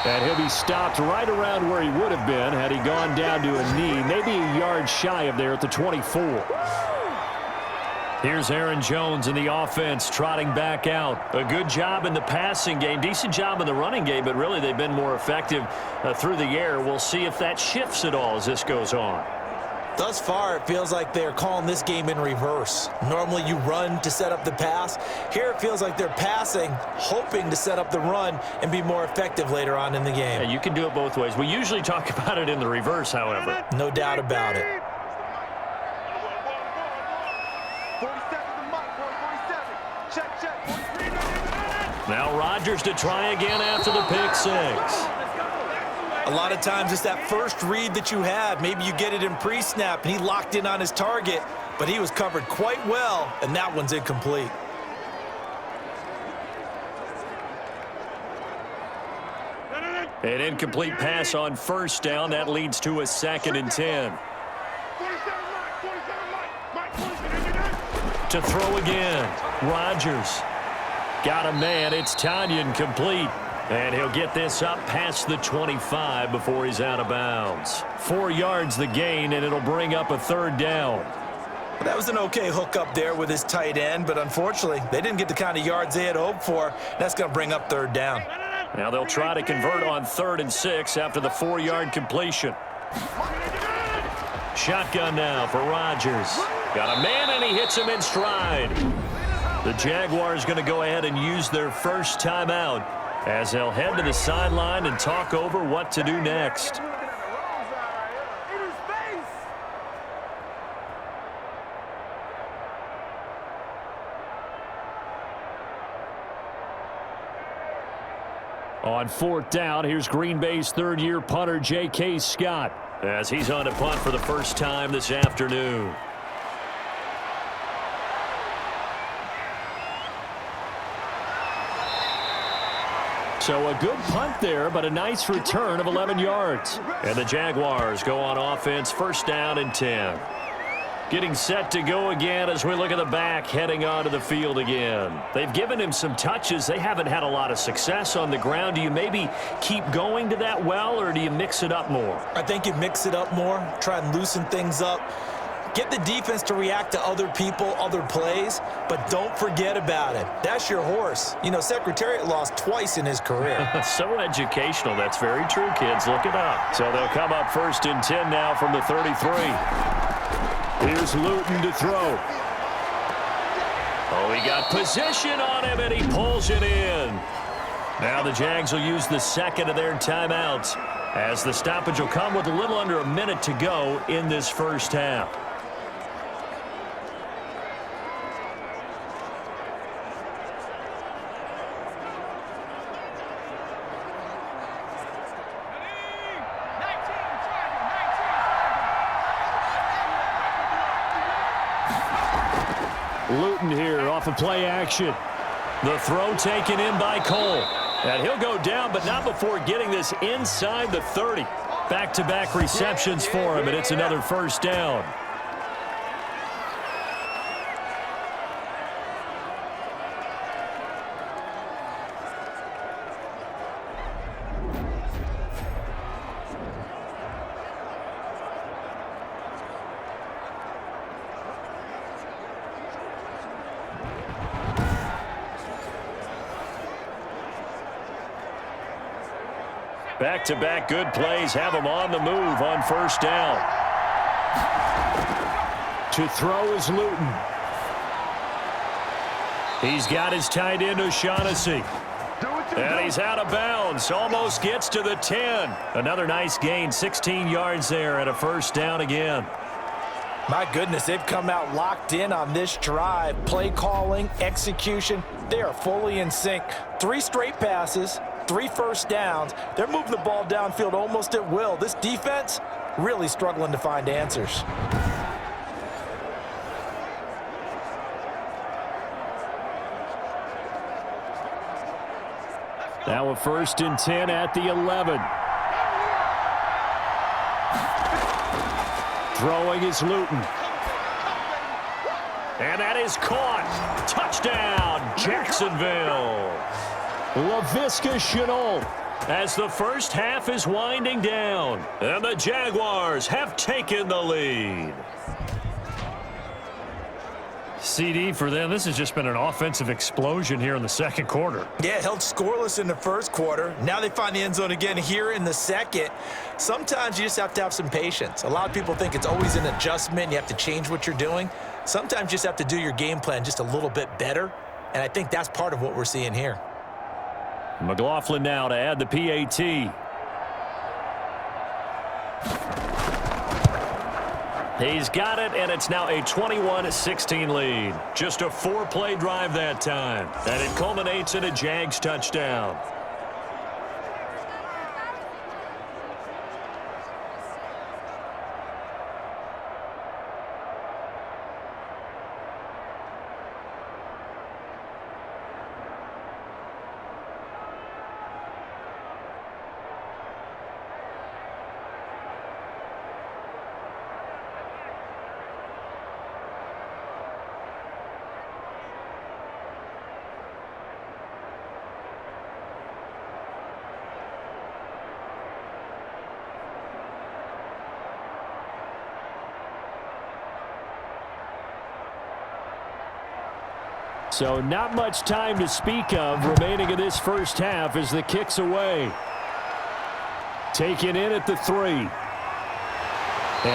D: And he'll be stopped right around where he would have been had he gone down to a knee, maybe a yard shy of there at the 24.
B: Here's Aaron Jones in the offense trotting back out. A good job in the passing game, decent job in the running game, but really they've been more effective through the air. We'll see if that shifts at all as this goes on.
C: Thus far, it feels like they're calling this game in reverse. Normally you run to set up the pass. Here it feels like they're passing, hoping to set up the run and be more effective later on in the game.
B: Yeah, you can do it both ways. We usually talk about it in the reverse, however.
C: No doubt about it.
E: 47 to Mike, 47. Check.
B: Now Rodgers to try again after the pick six.
C: A lot of times it's that first read that you have. Maybe you get it in pre-snap and he locked in on his target, but he was covered quite well, and that one's incomplete.
B: An incomplete pass on first down. That leads to a 2nd and 10.
E: 47 Mike.
B: To throw again. Rodgers. Got a man. It's Tanyan complete. And he'll get this up past the 25 before he's out of bounds. 4 yards the gain, and it'll bring up a 3rd down.
C: That was an okay hook up there with his tight end, but unfortunately, they didn't get the kind of yards they had hoped for. That's going to bring up 3rd down.
B: Now they'll try to convert on 3rd and 6 after the 4-yard completion. Shotgun now for Rodgers. Got a man, and he hits him in stride. The Jaguars going to go ahead and use their first timeout as they'll head to the sideline and talk over what to do next.
D: On 4th down, here's Green Bay's 3rd-year punter, J.K. Scott,
B: as he's on to punt for the first time this afternoon.
D: So a good punt there, but a nice return of 11 yards.
B: And the Jaguars go on offense, 1st down and 10. Getting set to go again as we look at the back heading onto the field again. They've given him some touches. They haven't had a lot of success on the ground. Do you maybe keep going to that well, or do you mix it up more?
C: I think you mix it up more, try and loosen things up. Get the defense to react to other people, other plays, but don't forget about it. That's your horse. You know, Secretariat lost twice in his career.
B: So educational. That's very true, kids. Look it up. So they'll come up 1st and 10 now from the 33.
D: Here's Luton to throw.
B: Oh, he got position on him, and he pulls it in. Now the Jags will use the 2nd of their timeouts as the stoppage will come with a little under a minute to go in this first half.
D: Luton here off of play action.
B: The throw taken in by Cole. And he'll go down, but not before getting this inside the 30. Back-to-back receptions for him, and it's another 1st down. Back-to-back good plays have him on the move on 1st down.
D: To throw is Luton.
B: He's got his tight end O'Shaughnessy. And he's out of bounds. Almost gets to the 10. Another nice gain, 16 yards there, and a 1st down again.
C: My goodness, they've come out locked in on this drive. Play calling, execution, they are fully in sync. 3 straight passes, 3 first downs. They're moving the ball downfield almost at will. This defense really struggling to find answers.
D: Now a 1st and 10 at the 11. Throwing is Luton.
B: And that is caught. Touchdown, Jacksonville.
D: Laviska Shenault.
B: As the first half is winding down, and the Jaguars have taken the lead.
F: CD for them, this has just been an offensive explosion here in the second quarter.
C: Yeah, held scoreless in the first quarter. Now they find the end zone again here in the second. Sometimes you just have to have some patience. A lot of people think it's always an adjustment. You have to change what you're doing. Sometimes you just have to do your game plan just a little bit better, and I think that's part of what we're seeing here.
B: McLaughlin now to add the PAT. He's got it, and it's now a 21-16 lead. Just a 4-play drive that time, and it culminates in a Jags touchdown.
D: So not much time to speak of remaining in this first half as the kick's away. Taken in at the 3. And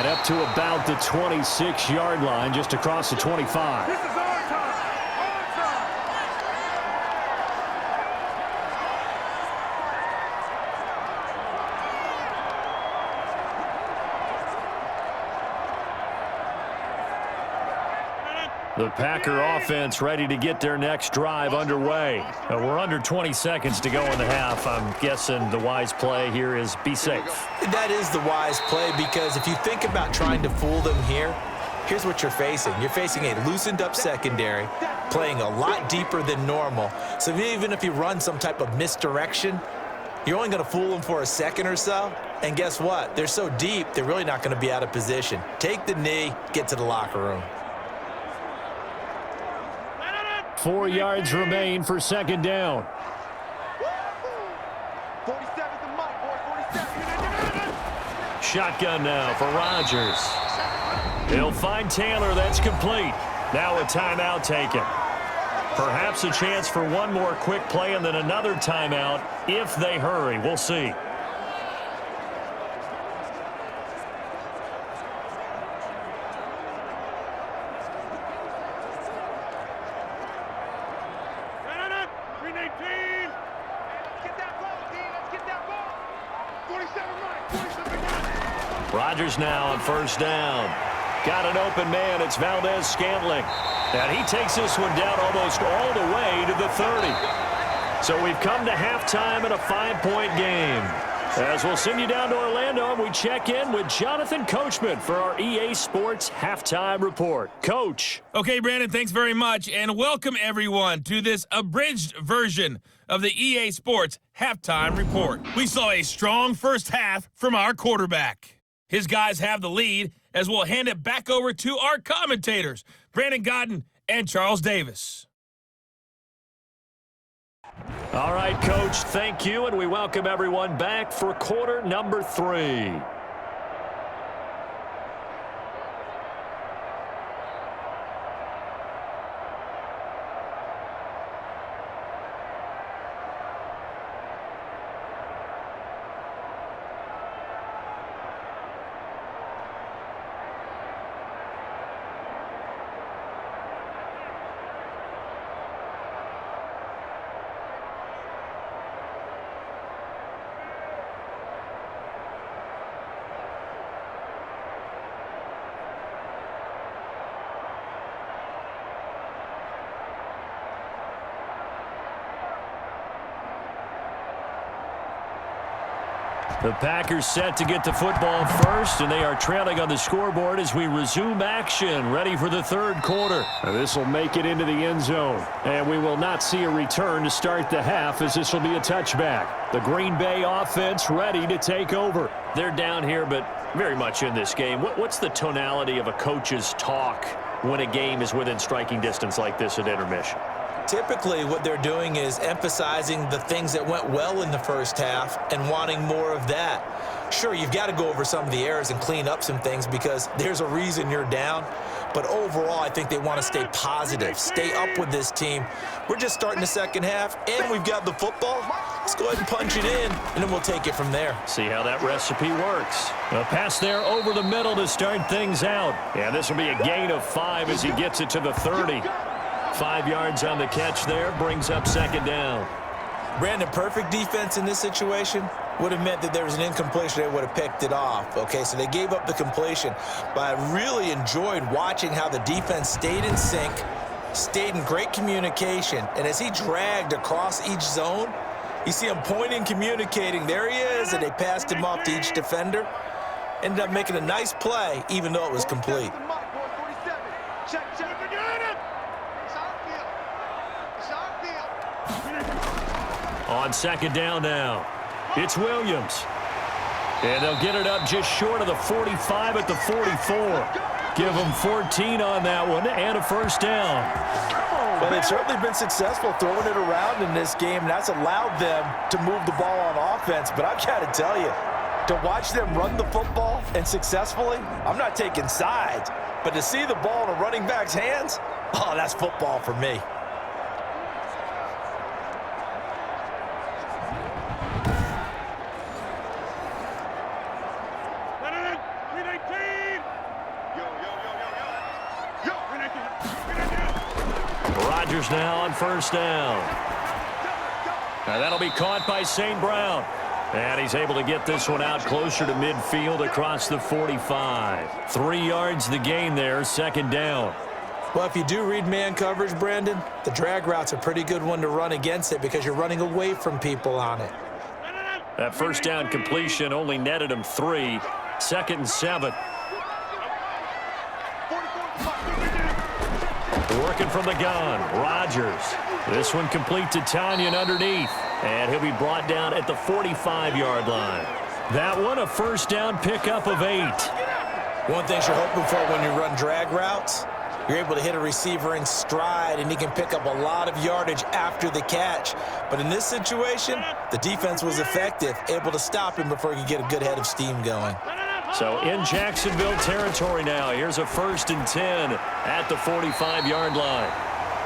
D: up to about the 26-yard line, just across the 25.
E: This is our time.
B: The Packer offense ready to get their next drive underway.
F: We're under 20 seconds to go in the half. I'm guessing the wise play here is be safe.
C: That is the wise play, because if you think about trying to fool them here, here's what you're facing. You're facing a loosened up secondary, playing a lot deeper than normal. So even if you run some type of misdirection, you're only going to fool them for a second or so. And guess what? They're so deep, they're really not going to be out of position. Take the knee, get to the locker room.
D: 4 yards remain for second down.
E: 47's the mic, boy. 47.
B: Shotgun now for Rodgers. He'll find Taylor. That's complete. Now a timeout taken. Perhaps a chance for one more quick play and then another timeout if they hurry. We'll see. Rodgers now on first down. Got an open man. It's Valdez-Scantling. And he takes this one down almost all the way to the 30. So we've come to halftime in a 5-point game. As we'll send you down to Orlando, and we check in with Jonathan Coachman for our EA Sports Halftime Report. Coach.
G: Okay, Brandon, thanks very much, and welcome everyone to this abridged version of the EA Sports Halftime Report. We saw a strong first half from our quarterback. His guys have the lead, as we'll hand it back over to our commentators, Brandon Godden and Charles Davis.
B: All right, Coach, thank you, and we welcome everyone back for quarter number 3. The Packers set to get the football first, and they are trailing on the scoreboard as we resume action, ready for the third quarter.
D: This will make it into the end zone, and we will not see a return to start the half, as this will be a touchback. The Green Bay offense ready to take over.
B: They're down here, but
D: very much in this game. What's the tonality of a coach's talk when a game is within striking distance like this at intermission?
C: Typically, what they're doing is emphasizing the things that went well in the first half and wanting more of that. Sure, you've got to go over some of the errors and clean up some things because there's a reason you're down. But overall, I think they want to stay positive, stay up with this team. We're just starting the second half, and we've got the football. Let's go ahead and punch it in, and then we'll take it from there.
D: See how that recipe works. A pass there over the middle to start things out. Yeah, this will be a gain of 5 as he gets it to the 30. 5 yards on the catch there, brings up second down.
C: Brandon, perfect defense in this situation would have meant that there was an incompletion. They would have picked it off. Okay, so they gave up the completion. But I really enjoyed watching how the defense stayed in sync, stayed in great communication. And as he dragged across each zone, you see him pointing, communicating. There he is, and they passed him off to each defender. Ended up making a nice play, even though it was complete.
D: On second down now, it's Williams. And they'll get it up just short of the 45 at the 44. Give them 14 on that one and a first down.
C: Well, they've certainly been successful throwing it around in this game. That's allowed them to move the ball on offense. But I've got to tell you, to watch them run the football and successfully, I'm not taking sides. But to see the ball in a running back's hands, oh, that's football for me.
D: Rodgers now on first down. And that'll be caught by St. Brown. And he's able to get this one out closer to midfield across the 45. 3 yards the gain there, second down.
C: Well, if you do read man coverage, Brandon, the drag route's a pretty good one to run against it because you're running away from people on it.
D: That first down completion only netted him 3. Second and 7. Working from the gun, Rodgers. This one complete to Tanyan underneath. And he'll be brought down at the 45-yard line. That one a first down pickup of 8.
C: One thing you're hoping for when you run drag routes, you're able to hit a receiver in stride, and he can pick up a lot of yardage after the catch. But in this situation, the defense was effective, able to stop him before he could get a good head of steam going.
D: So in Jacksonville territory now, here's a 1st and 10 at the 45-yard line.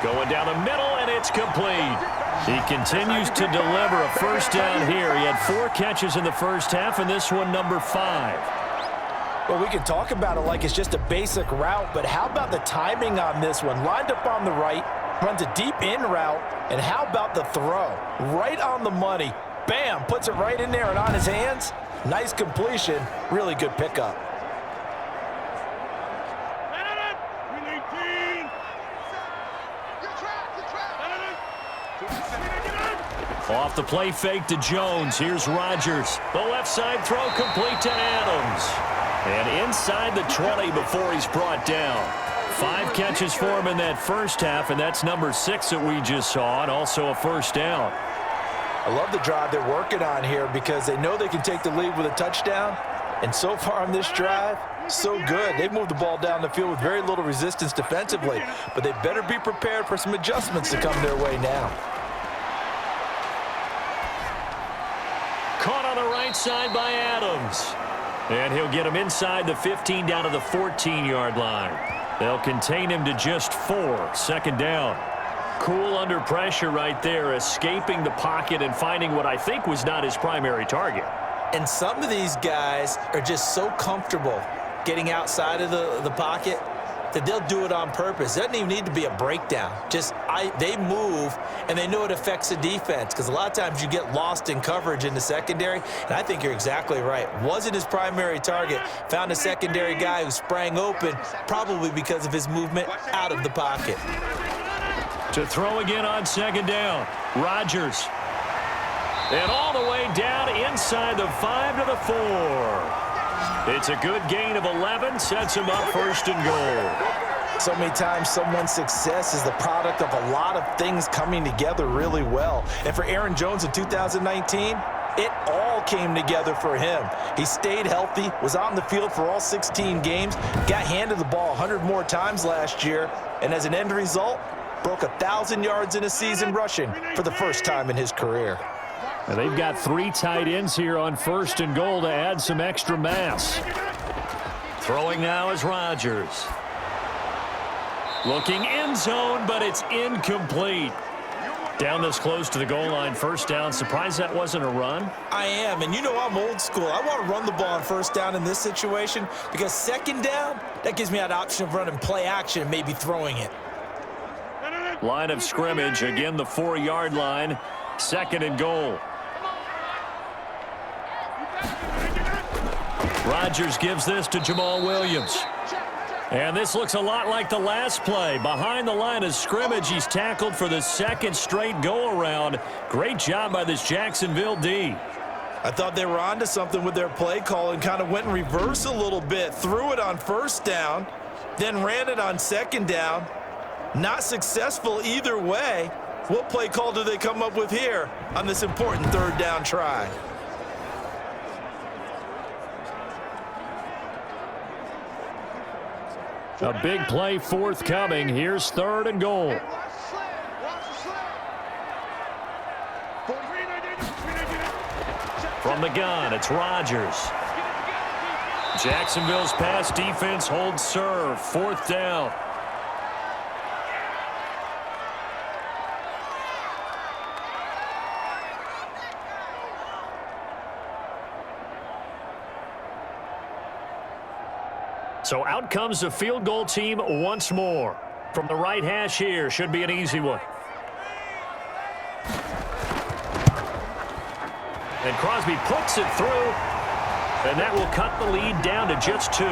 D: Going down the middle, and it's complete. He continues to deliver a first down here. He had 4 catches in the first half, and this one number 5.
C: Well, we can talk about it like it's just a basic route, but how about the timing on this one? Lined up on the right, runs a deep in route, and how about the throw? Right on the money. Bam, puts it right in there and on his hands. Nice completion, really good pickup.
D: Off the play fake to Jones. Here's Rodgers. The left side throw complete to Adams. And inside the 20 before he's brought down. 5 catches for him in that first half, and that's number 6 that we just saw, and also a first down.
C: I love the drive they're working on here because they know they can take the lead with a touchdown. And so far on this drive, so good. They've moved the ball down the field with very little resistance defensively, but they better be prepared for some adjustments to come their way now.
D: Caught on the right side by Adams. And he'll get him inside the 15 down to the 14-yard line. They'll contain him to just 4. Second down. Cool under pressure right there, escaping the pocket and finding what I think was not his primary target.
C: And some of these guys are just so comfortable getting outside of the pocket that they'll do it on purpose. It doesn't even need to be a breakdown. They move, and they know it affects the defense because a lot of times you get lost in coverage in the secondary, and I think you're exactly right. Wasn't his primary target. Found a secondary guy who sprang open, probably because of his movement out of the pocket.
D: To throw again on second down, Rodgers. And all the way down inside the 5 to the 4. It's a good gain of 11, sets him up first and goal.
C: So many times someone's success is the product of a lot of things coming together really well. And for Aaron Jones in 2019, It all came together for him. He stayed healthy, was on the field for all 16 games, got handed the ball 100 more times last year, and as an end result, broke 1,000 yards in a season rushing for the first time in his career.
D: And they've got 3 tight ends here on 1st and goal to add some extra mass.
B: Throwing now is Rodgers. Looking end zone, but it's incomplete. Down this close to the goal line, 1st down. Surprised that wasn't a run?
C: I am, and you know I'm old school. I want to run the ball on 1st down in this situation because 2nd down, that gives me that option of running play action and maybe throwing it.
B: Line of scrimmage, again the 4-yard line, 2nd and goal. Rodgers gives this to Jamal Williams. And this looks a lot like the last play. Behind the line of scrimmage, he's tackled for the 2nd straight go-around. Great job by this Jacksonville D.
C: I thought they were onto something with their play call and kind of went in reverse a little bit. Threw it on 1st down, then ran it on 2nd down. Not successful either way. What play call do they come up with here on this important 3rd down try?
D: A big play forthcoming. Here's 3rd and goal.
B: From the gun, it's Rodgers. Jacksonville's pass defense holds serve. 4th down. So out comes the field goal team once more. From the right hash here, should be an easy one. And Crosby puts it through, and that will cut the lead down to just 2.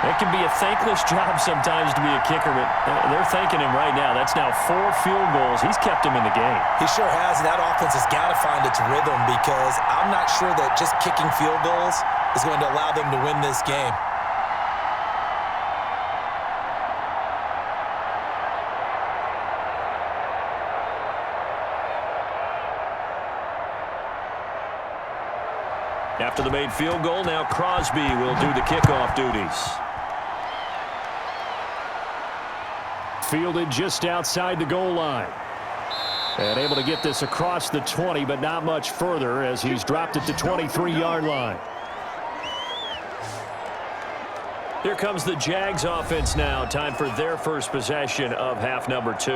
B: It can be a thankless job sometimes to be a kicker, but they're thanking him right now. That's now 4 field goals. He's kept him in the game.
C: He sure has. That offense has got to find its rhythm because I'm not sure that just kicking field goals is going to allow them to win this game.
B: After the made field goal, now Crosby will do the kickoff duties.
D: Fielded just outside the goal line. And able to get this across the 20, but not much further as he's dropped it to 23-yard line.
B: Here comes the Jags offense now. Time for their first possession of half number 2.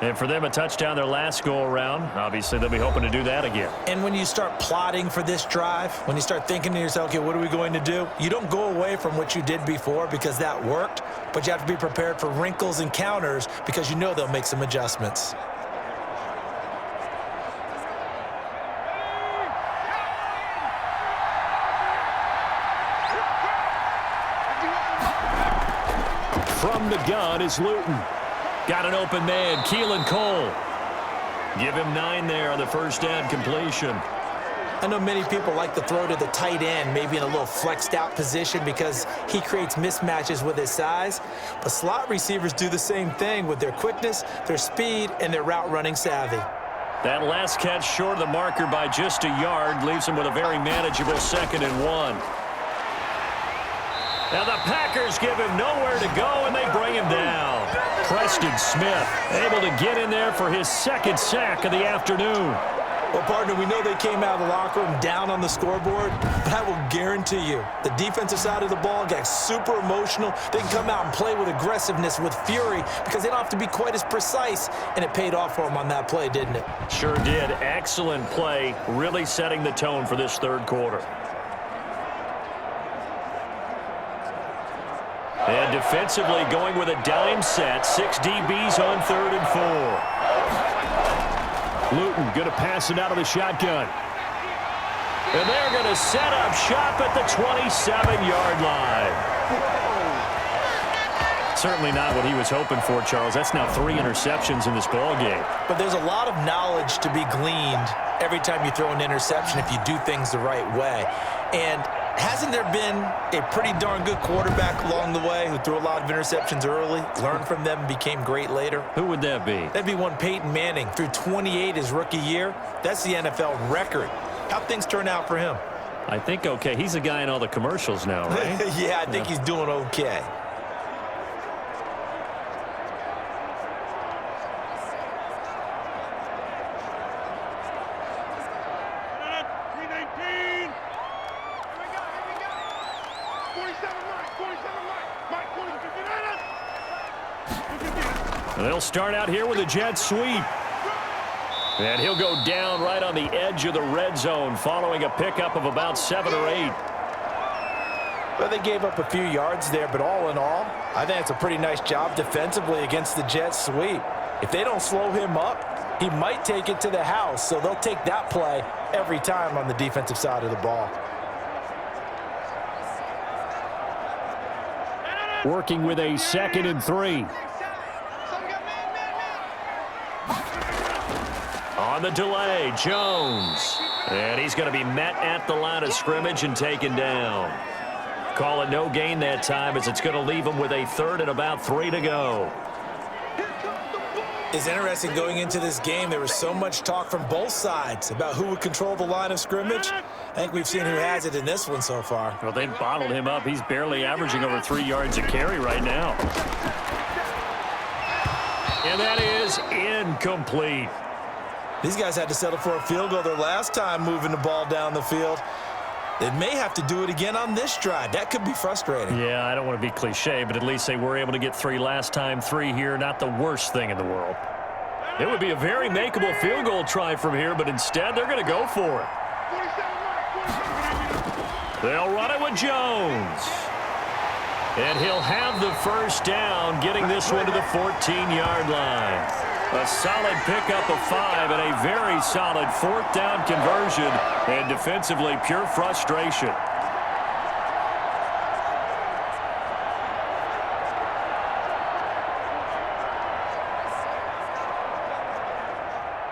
D: And for them, a touchdown their last go-around. Obviously, they'll be hoping to do that again.
C: And when you start plotting for this drive, when you start thinking to yourself, okay, what are we going to do? You don't go away from what you did before because that worked, but you have to be prepared for wrinkles and counters because you know they'll make some adjustments.
D: From the gun is Luton.
B: Got an open man, Keelan Cole. Give him 9 there on the 1st down completion.
C: I know many people like to throw to the tight end, maybe in a little flexed out position because he creates mismatches with his size. But slot receivers do the same thing with their quickness, their speed, and their route running savvy.
B: That last catch short of the marker by just a yard leaves him with a very manageable 2nd and 1. Now the Packers give him nowhere to go, and they bring him down. Preston Smith able to get in there for his 2nd sack of the afternoon.
C: Well, partner, we know they came out of the locker room down on the scoreboard, but I will guarantee you the defensive side of the ball got super emotional. They can come out and play with aggressiveness, with fury, because they don't have to be quite as precise, and it paid off for them on that play, didn't it?
B: Sure did. Excellent play, really setting the tone for this 3rd quarter. And defensively going with a dime set. 6 DBs on 3rd and 4.
D: Luton going to pass it out of the shotgun.
B: And they're going to set up shop at the 27-yard line. Certainly not what he was hoping for, Charles. That's now 3 interceptions in this ball game.
C: But there's a lot of knowledge to be gleaned every time you throw an interception if you do things the right way. And Hasn't there been a pretty darn good quarterback along the way who threw a lot of interceptions early, learned from them, and became great later?
F: Who would that be?
C: That'd be one Peyton Manning. Threw 28 his rookie year. That's the NFL record. How'd things turn out for him?
F: I think okay. He's a guy in all the commercials now, right?
C: Yeah, I think he's doing okay.
F: They'll start out here with a jet sweep. And he'll go down right on the edge of the red zone following a pickup of about 7 or 8.
C: Well, they gave up a few yards there, but all in all, I think it's a pretty nice job defensively against the jet sweep. If they don't slow him up, he might take it to the house, so they'll take that play every time on the defensive side of the ball.
F: Working with a 2nd and 3. On the delay, Jones. And he's going to be met at the line of scrimmage and taken down. Call it no gain that time as it's going to leave him with a 3rd and about 3 to go.
C: It's interesting going into this game. There was so much talk from both sides about who would control the line of scrimmage. I think we've seen who has it in this one so far.
F: Well, they bottled him up. He's barely averaging over 3 yards a carry right now. And that is incomplete.
C: These guys had to settle for a field goal their last time moving the ball down the field. They may have to do it again on this drive. That could be frustrating.
F: Yeah, I don't want to be cliche, but at least they were able to get 3 last time. 3 here, not the worst thing in the world. It would be a very makeable field goal try from here, but instead they're going to go for it. They'll run it with Jones. And he'll have the first down, getting this one to the 14-yard line. A solid pickup of 5 and a very solid 4th down conversion, and defensively pure frustration.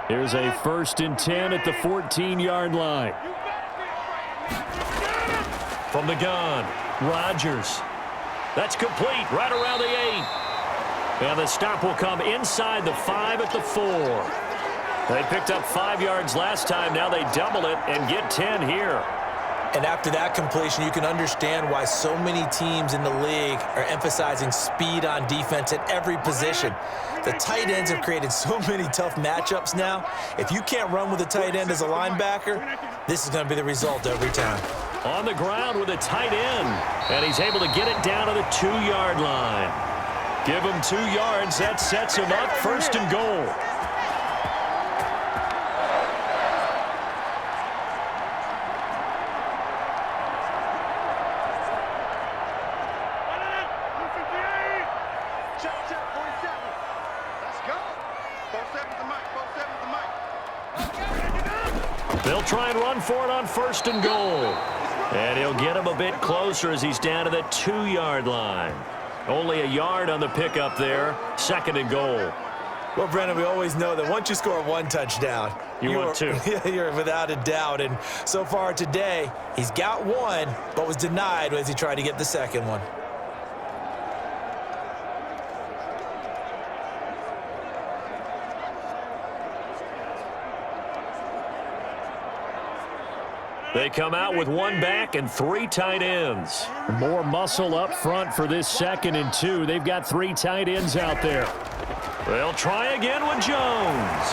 F: Here's a 1st and 10 at the 14-yard line. From the gun, Rodgers. That's complete right around the 8. And the stop will come inside the 5 at the 4. They picked up 5 yards last time. Now they double it and get 10 here.
C: And after that completion, you can understand why so many teams in the league are emphasizing speed on defense at every position. The tight ends have created so many tough matchups now. If you can't run with a tight end as a linebacker, this is going to be the result every time.
F: On the ground with a tight end. And he's able to get it down to the 2-yard line. Give him 2 yards. That sets him up 1st and goal. They'll try and run for it on 1st and goal. And he'll get him a bit closer as he's down to the 2-yard line. Only a yard on the pickup there. 2nd and goal.
C: Well, Brennan, we always know that once you score 1 touchdown,
F: want 2.
C: You're without a doubt. And so far today, he's got 1, but was denied as he tried to get the 2nd one.
F: They come out with 1 back and 3 tight ends. More muscle up front for this 2nd and 2. They've got 3 tight ends out there. They'll try again with Jones.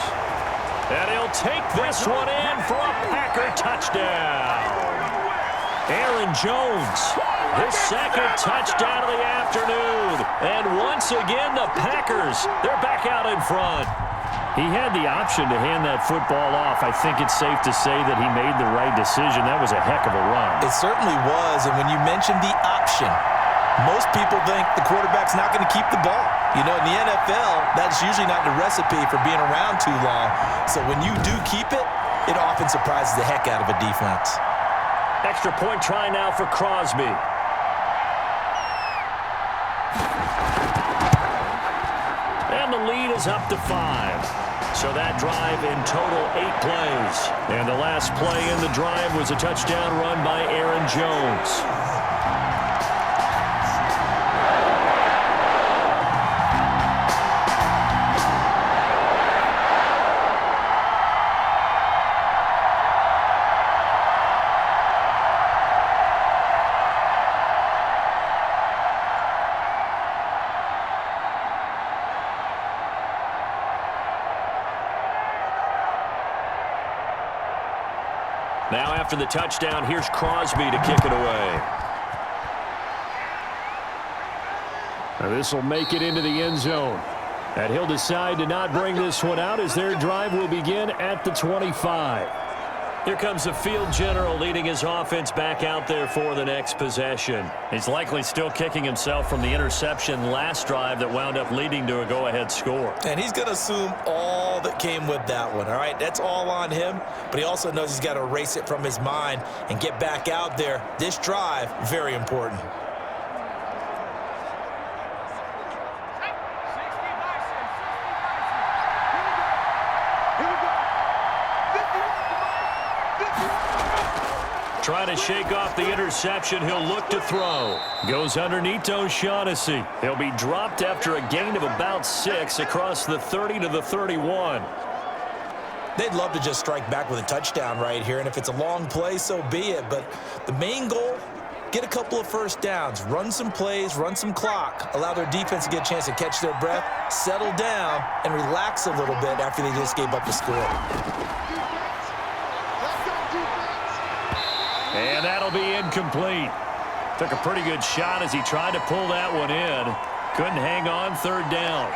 F: And he'll take this one in for a Packer touchdown. Aaron Jones, his 2nd touchdown of the afternoon. And once again, the Packers, they're back out in front. He had the option to hand that football off. I think it's safe to say that he made the right decision. That was a heck of a run.
C: It certainly was, and when you mentioned the option, most people think the quarterback's not going to keep the ball. You know, in the NFL, that's usually not the recipe for being around too long. So when you do keep it, it often surprises the heck out of a defense.
F: Extra point try now for Crosby. And the lead is up to 5. So that drive in total 8 plays. And the last play in the drive was a touchdown run by Aaron Jones. Now after the touchdown, here's Crosby to kick it away. Now this will make it into the end zone. And he'll decide to not bring this one out as their drive will begin at the 25. Here comes the field general leading his offense back out there for the next possession. He's likely still kicking himself from the interception last drive that wound up leading to a go-ahead score.
C: And he's going to assume all that came with that one, all right? That's all on him, but he also knows he's got to erase it from his mind and get back out there. This drive, very important.
F: Trying to shake off the interception. He'll look to throw. Goes underneath to O'Shaughnessy. He'll be dropped after a gain of about 6 across the 30 to the 31.
C: They'd love to just strike back with a touchdown right here, and if it's a long play, so be it. But the main goal, get a couple of first downs, run some plays, run some clock, allow their defense to get a chance to catch their breath, settle down, and relax a little bit after they just gave up the score.
F: And that'll be incomplete. Took a pretty good shot as he tried to pull that one in. Couldn't hang on, third down.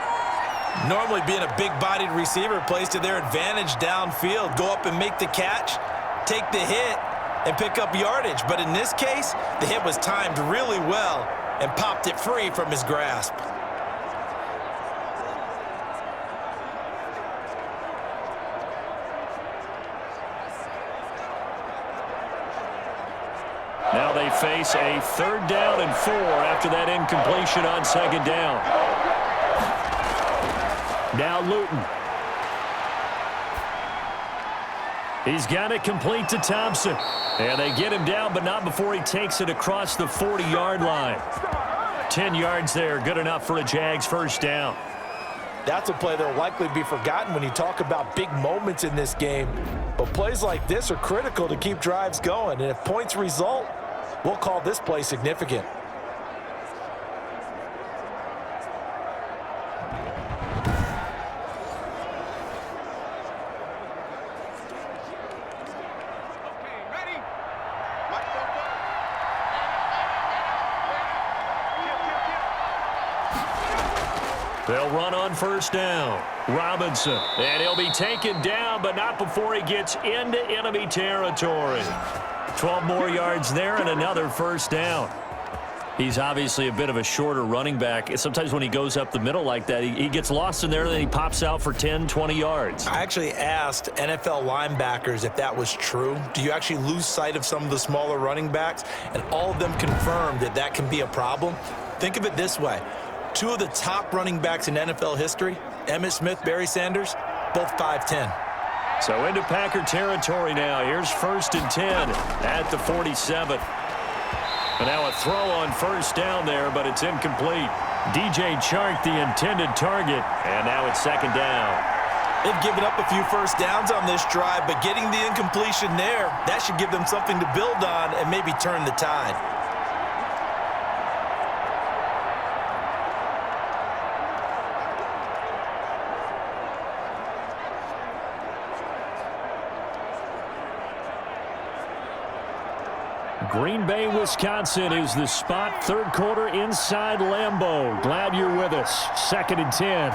C: Normally being a big-bodied receiver plays to their advantage downfield. Go up and make the catch, take the hit, and pick up yardage. But in this case, the hit was timed really well and popped it free from his grasp.
F: Now they face a 3rd down and 4 after that incompletion on 2nd down. Now Luton. He's got it complete to Thompson. And they get him down, but not before he takes it across the 40-yard line. 10 yards there, good enough for a Jags first down.
C: That's a play that will likely be forgotten when you talk about big moments in this game. But plays like this are critical to keep drives going. And if points result, we'll call this play significant.
F: They'll run on first down. Robinson. And he'll be taken down, but not before he gets into enemy territory. 12 more yards there and another first down. He's obviously a bit of a shorter running back. Sometimes when he goes up the middle like that, he gets lost in there, and then he pops out for 10, 20 yards.
C: I actually asked NFL linebackers if that was true. Do you actually lose sight of some of the smaller running backs? And all of them confirmed that that can be a problem. Think of it this way. 2 of the top running backs in NFL history, Emmitt Smith, Barry Sanders, both 5'10".
F: So into Packer territory now. Here's 1st and 10 at the 47. And now a throw on first down there, but it's incomplete. DJ Chark, the intended target, and now it's 2nd down.
C: They've given up a few first downs on this drive, but getting the incompletion there, that should give them something to build on and maybe turn the tide.
F: Green Bay, Wisconsin is the spot. 3rd quarter inside Lambeau. Glad you're with us. 2nd and 10.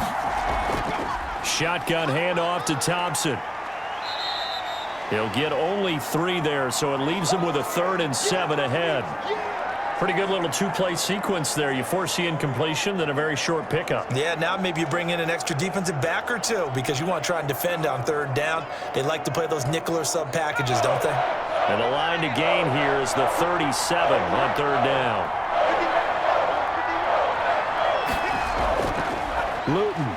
F: Shotgun handoff to Thompson. He'll get only 3 there, so it leaves him with a 3rd and 7 ahead. Pretty good little 2-play sequence there. You force the incompletion, then a very short pickup.
C: Yeah, now maybe you bring in an extra defensive back or 2 because you want to try and defend on 3rd down. They like to play those nickel or sub packages, don't they?
F: And the line to gain here is the 37 on 3rd down. Luton.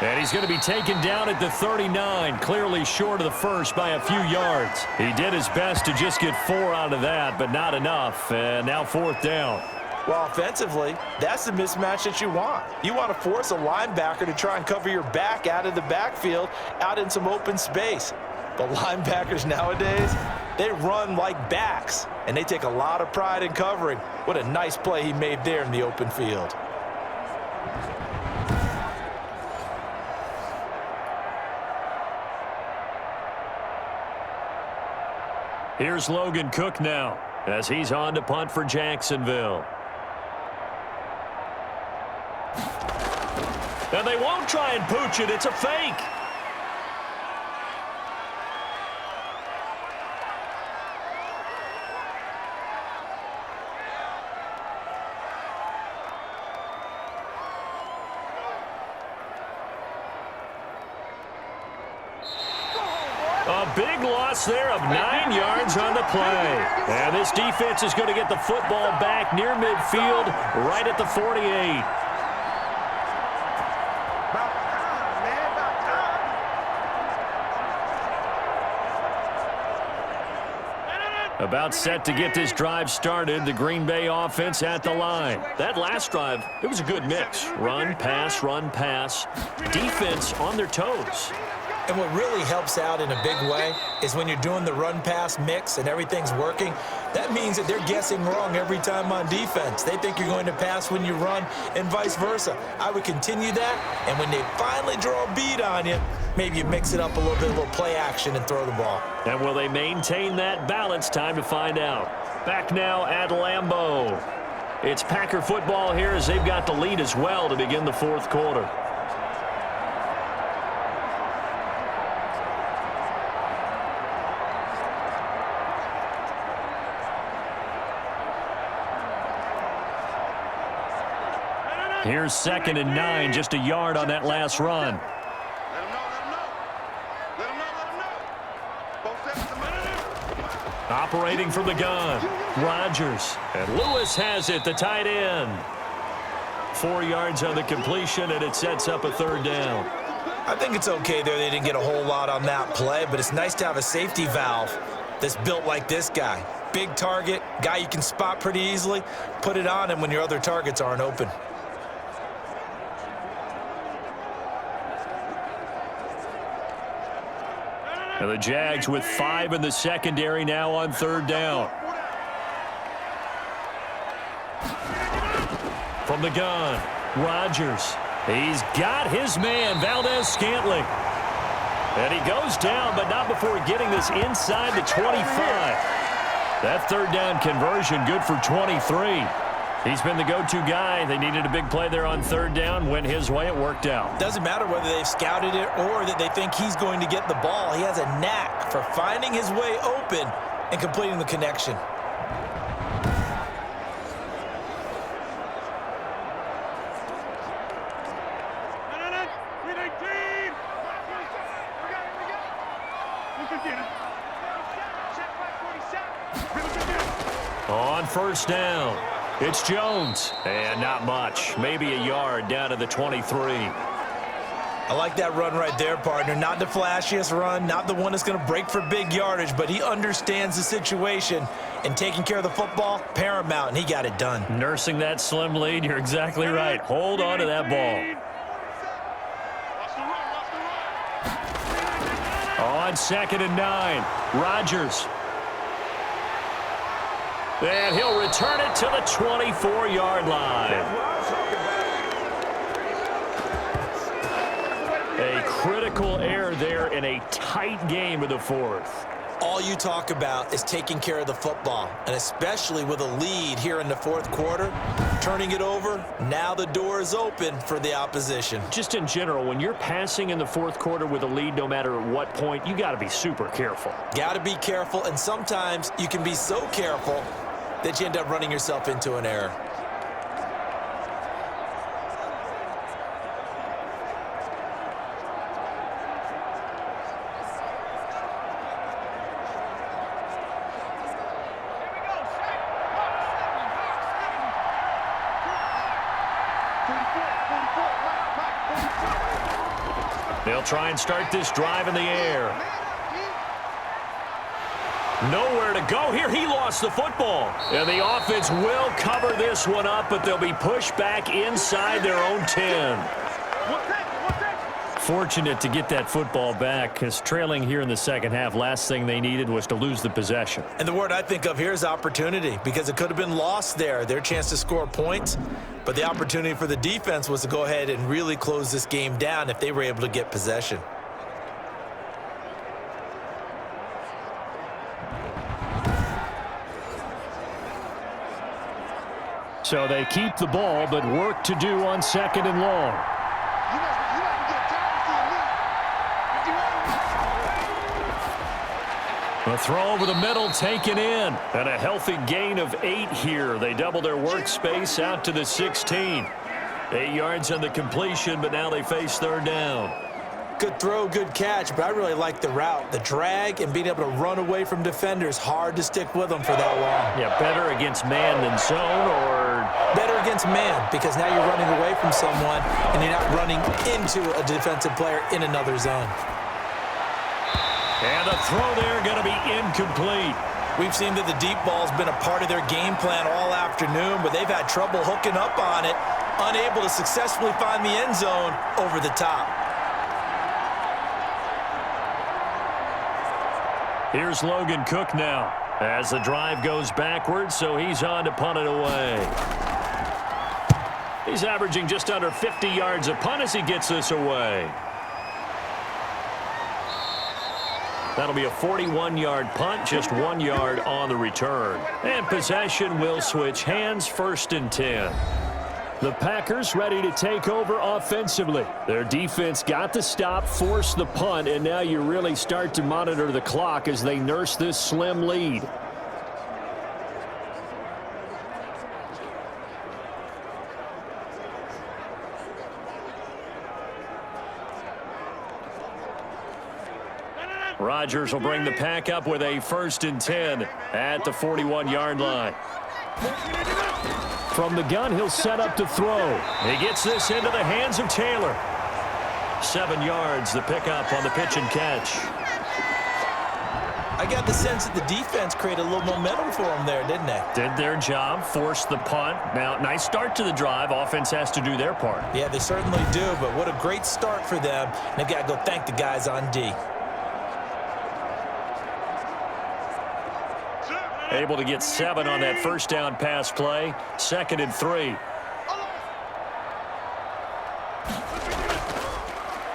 F: And he's going to be taken down at the 39, clearly short of the first by a few yards. He did his best to just get 4 out of that, but not enough. And now 4th down.
C: Well, offensively, that's the mismatch that you want. You want to force a linebacker to try and cover your back out of the backfield, out in some open space. But linebackers nowadays, they run like backs, and they take a lot of pride in covering. What a nice play he made there in the open field.
F: Here's Logan Cook now as he's on to punt for Jacksonville. And they won't try and pooch it. It's a fake. A big loss there of 9 yards on the play. And this defense is going to get the football back near midfield, right at the 48. About set to get this drive started, the Green Bay offense at the line. That last drive, it was a good mix. Run, pass, defense on their toes.
C: And what really helps out in a big way is when you're doing the run-pass mix and everything's working, that means that they're guessing wrong every time on defense. They think you're going to pass when you run and vice versa. I would continue that, and when they finally draw a bead on you, maybe you mix it up a little bit, a little play action and throw the ball.
F: And will they maintain that balance? Time to find out. Back now at Lambeau. It's Packer football here as they've got the lead as well to begin the 4th quarter. Here's 2nd and 9, just a yard on that last run. Operating from the gun, Rodgers. And Lewis has it, the tight end. 4 yards on the completion, and it sets up a 3rd down.
C: I think it's okay there. They didn't get a whole lot on that play, but it's nice to have a safety valve that's built like this guy. Big target, guy you can spot pretty easily. Put it on him when your other targets aren't open.
F: And the Jags with 5 in the secondary now on 3rd down. From the gun, Rodgers. He's got his man, Valdez-Scantling. And he goes down, but not before getting this inside the 25. That 3rd down conversion good for 23. He's been the go-to guy. They needed a big play there on 3rd down. Went his way. It worked out.
C: Doesn't matter whether they've scouted it or that they think he's going to get the ball. He has a knack for finding his way open and completing the connection.
F: On 1st down, it's Jones. And not much. Maybe a yard down to the 23.
C: I like that run right there, partner. Not the flashiest run, not the one that's going to break for big yardage, but he understands the situation, and taking care of the football, paramount, and he got it done.
F: Nursing that slim lead, you're exactly right. Hold on to that ball. On 2nd and 9, Rodgers. And he'll return it to the 24-yard line. A critical error there in a tight game of the 4th.
C: All you talk about is taking care of the football, and especially with a lead here in the 4th quarter, turning it over, now the door is open for the opposition.
F: Just in general, when you're passing in the 4th quarter with a lead, no matter at what point, you got to be super careful.
C: Got to be careful, and sometimes you can be so careful that you end up running yourself into an error.
F: They'll try and start this drive in the air. Nowhere to go here. He lost the football. And the offense will cover this one up, but they'll be pushed back inside their own 10. Fortunate to get that football back, because trailing here in the second half, last thing they needed was to lose the possession.
C: And the word I think of here is opportunity, because it could have been lost there, their chance to score points. But the opportunity for the defense was to go ahead and really close this game down if they were able to get possession.
F: So they keep the ball, but work to do on 2nd and long. The throw over the middle taken in. And a healthy gain of 8 here. They double their workspace out to the 16. 8 yards on the completion, but now they face 3rd down.
C: Good throw, good catch, but I really like the route. The drag and being able to run away from defenders, hard to stick with them for that long.
F: Yeah, better against man than zone, or?
C: Better against man, because now you're running away from someone and you're not running into a defensive player in another zone.
F: And the throw there going to be incomplete.
C: We've seen that the deep ball's been a part of their game plan all afternoon, but they've had trouble hooking up on it, unable to successfully find the end zone over the top.
F: Here's Logan Cook now as the drive goes backwards, so he's on to punt it away. He's averaging just under 50 yards a punt as he gets this away. That'll be a 41-yard punt, just 1 yard on the return. And possession will switch hands, 1st and 10. The Packers ready to take over offensively. Their defense got the stop, forced the punt, and now you really start to monitor the clock as they nurse this slim lead. Rodgers will bring the pack up with a 1st and 10 at the 41-yard line. From the gun, he'll set up to throw. He gets this into the hands of Taylor. 7 yards, the pickup on the pitch and catch.
C: I got the sense that the defense created a little momentum for them there, didn't they?
F: Did their job, forced the punt. Now, nice start to the drive. Offense has to do their part.
C: Yeah, they certainly do, but what a great start for them. And they got to go thank the guys on D.
F: Able to get 7 on that 1st down pass play. 2nd and 3.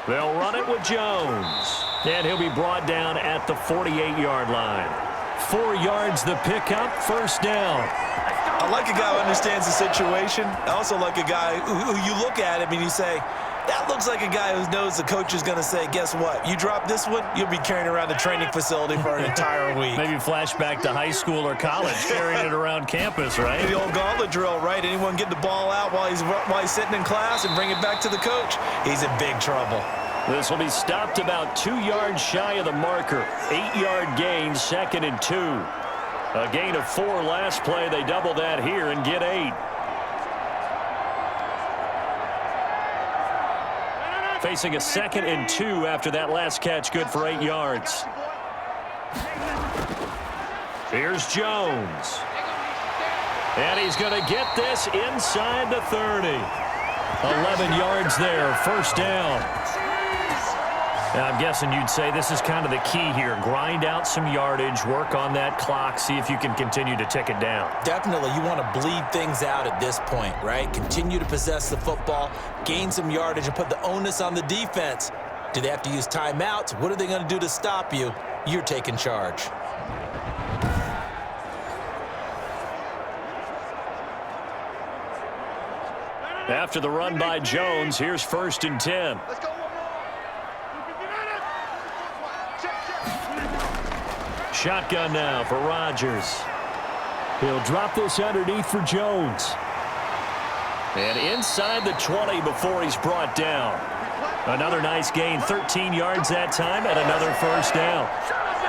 F: They'll run it with Jones. And he'll be brought down at the 48-yard line. 4 yards the pickup, 1st down.
C: I like a guy who understands the situation. I also like a guy who you look at him and you say, that looks like a guy who knows the coach is going to say, guess what? You drop this one, you'll be carrying around the training facility for an entire week.
F: Maybe flashback to high school or college, carrying it around campus, right?
C: The old gauntlet drill, right? Anyone get the ball out while he's sitting in class and bring it back to the coach, he's in big trouble.
F: This will be stopped about 2 yards shy of the marker. 8-yard gain, 2nd and 2. A gain of 4 last play. They double that here and get 8. Facing a 2nd and 2 after that last catch, good for 8 yards. Here's Jones. And he's going to get this inside the 30. 11 yards there, 1st down. Now, I'm guessing you'd say this is kind of the key here. Grind out some yardage, work on that clock, see if you can continue to tick it down.
C: Definitely. You want to bleed things out at this point, right? Continue to possess the football, gain some yardage, and put the onus on the defense. Do they have to use timeouts? What are they going to do to stop you? You're taking charge.
F: After the run by Jones, here's 1st and 10.
E: Let's go.
F: Shotgun now for Rodgers. He'll drop this underneath for Jones. And inside the 20 before he's brought down. Another nice gain, 13 yards that time, and another 1st down.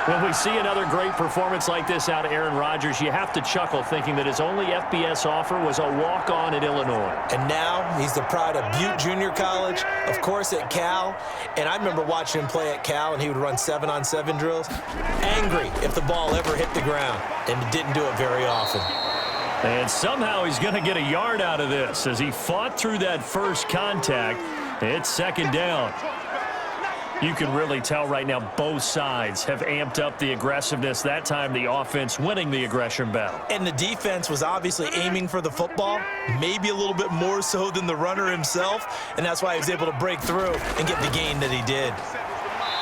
F: When we see another great performance like this out of Aaron Rodgers, you have to chuckle thinking that his only FBS offer was a walk-on at Illinois.
C: And now he's the pride of Butte Junior College, of course at Cal. And I remember watching him play at Cal, and he would run 7-on-7 drills. Angry if the ball ever hit the ground, and didn't do it very often.
F: And somehow he's going to get a yard out of this as he fought through that first contact. It's second down. You can really tell right now both sides have amped up the aggressiveness. That time the offense winning the aggression battle.
C: And the defense was obviously aiming for the football, maybe a little bit more so than the runner himself, and that's why he was able to break through and get the gain that he did.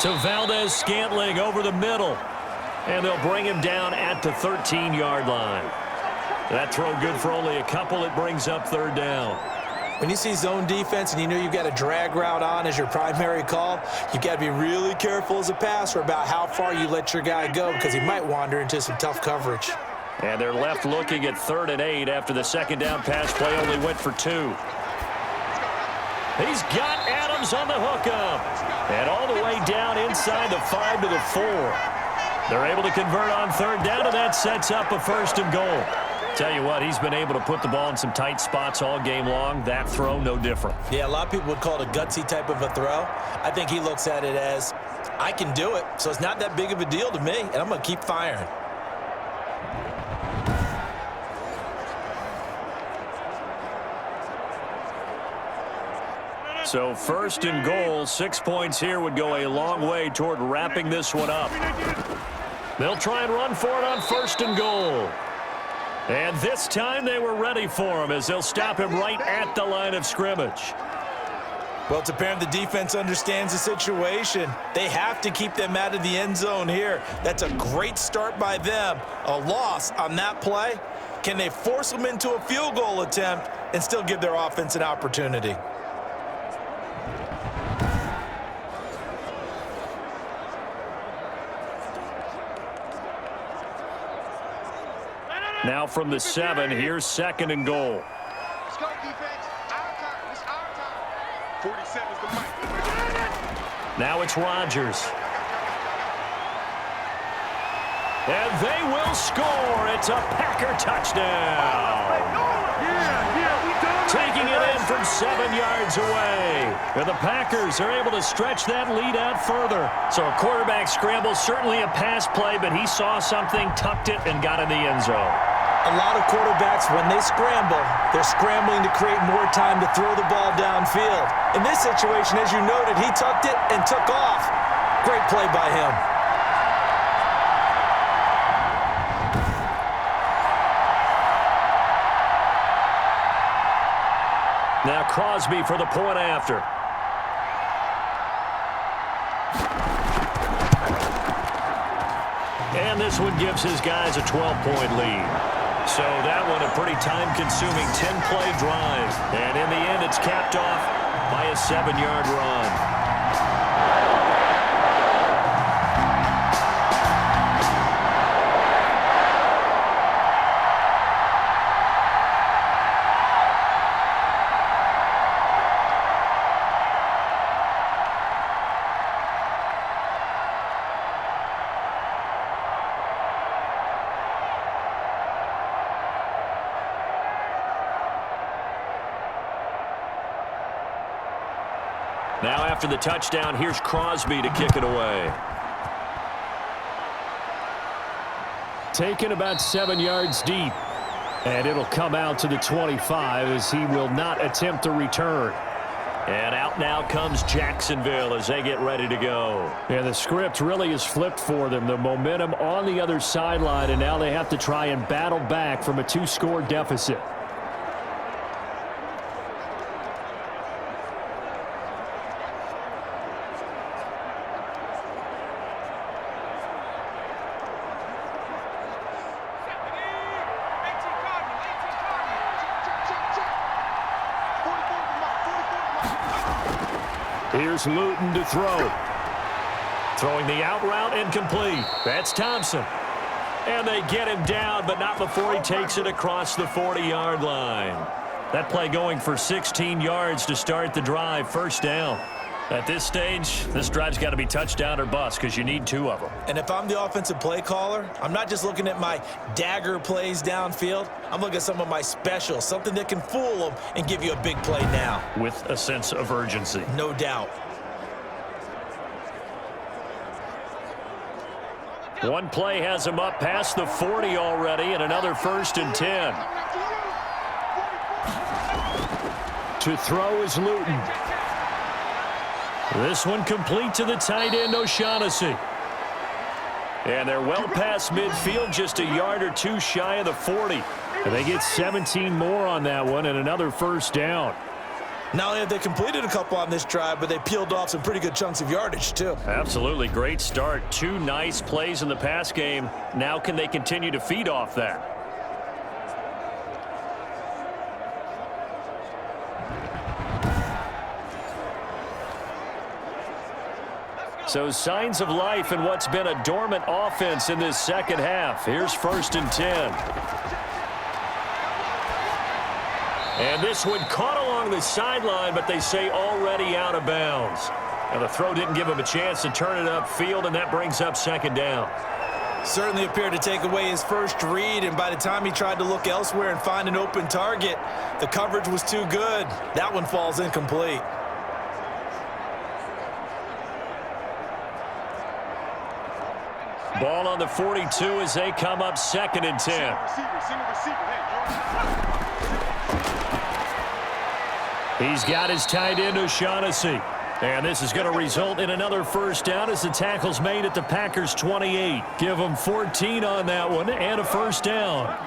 F: To Valdez-Scantling over the middle, and they'll bring him down at the 13-yard line. That throw good for only a couple. It brings up third down.
C: When you see zone defense and you know you've got a drag route on as your primary call, you've got to be really careful as a passer about how far you let your guy go because he might wander into some tough coverage.
F: And they're left looking at 3rd and 8 after the second down pass play only went for 2. He's got Adams on the hookup. And all the way down inside the 5 to the 4. They're able to convert on 3rd down, and that sets up a 1st and goal. Tell you what, he's been able to put the ball in some tight spots all game long. That throw, no different.
C: Yeah, a lot of people would call it a gutsy type of a throw. I think he looks at it as, I can do it, so it's not that big of a deal to me, and I'm going to keep firing.
F: So 1st and goal, 6 points here would go a long way toward wrapping this one up. They'll try and run for it on 1st and goal. And this time they were ready for him as they'll stop him right at the line of scrimmage.
C: Well, it's apparent the defense understands the situation. They have to keep them out of the end zone here. That's a great start by them. A loss on that play. Can they force them into a field goal attempt and still give their offense an opportunity?
F: Now from the 7, here's 2nd and goal.
E: Let's go, defense. Our time. It's our time. 47's the mic.
F: Now it's Rodgers. And they will score. It's a Packer touchdown. Taking it in from 7 yards away. And the Packers are able to stretch that lead out further. So a quarterback scramble, certainly a pass play, but he saw something, tucked it, and got in the end zone.
C: A lot of quarterbacks, when they scramble, they're scrambling to create more time to throw the ball downfield. In this situation, as you noted, he tucked it and took off. Great play by him.
F: Now Crosby for the point after. And this one gives his guys a 12-point lead. So that one a pretty time-consuming 10-play drive. And in the end, it's capped off by a 7-yard run. Now after the touchdown, here's Crosby to kick it away. Taken about 7 yards deep. And it'll come out to the 25 as he will not attempt to return. And out now comes Jacksonville as they get ready to go. And the script really is flipped for them. The momentum on the other sideline, and now they have to try and battle back from a 2-score deficit. Here's Luton to throw. Throwing the out route incomplete. That's Thompson. And they get him down, but not before he takes it across the 40-yard line. That play going for 16 yards to start the drive. 1st down. At this stage, this drive's got to be touchdown or bust because you need 2 of them.
C: And if I'm the offensive play caller, I'm not just looking at my dagger plays downfield. I'm looking at some of my specials, something that can fool them and give you a big play now.
F: With a sense of urgency.
C: No doubt.
F: One play has him up past the 40 already, and another 1st and 10. To throw is Luton. This one complete to the tight end, O'Shaughnessy. And they're well past midfield, just a yard or 2 shy of the 40. And they get 17 more on that one and another 1st down.
C: Not only have they completed a couple on this drive, but they peeled off some pretty good chunks of yardage, too.
F: Absolutely. Great start. 2 nice plays in the pass game. Now can they continue to feed off that? So signs of life in what's been a dormant offense in this second half. Here's 1st and 10. And this one caught along the sideline, but they say already out of bounds. Now the throw didn't give him a chance to turn it upfield, and that brings up 2nd down.
C: Certainly appeared to take away his first read, and by the time he tried to look elsewhere and find an open target, the coverage was too good. That one falls incomplete.
F: Ball on the 42 as they come up 2nd and 10. He's got his tight end, O'Shaughnessy. And this is going to result in another 1st down as the tackle's made at the Packers' 28. Give them 14 on that one and a 1st down.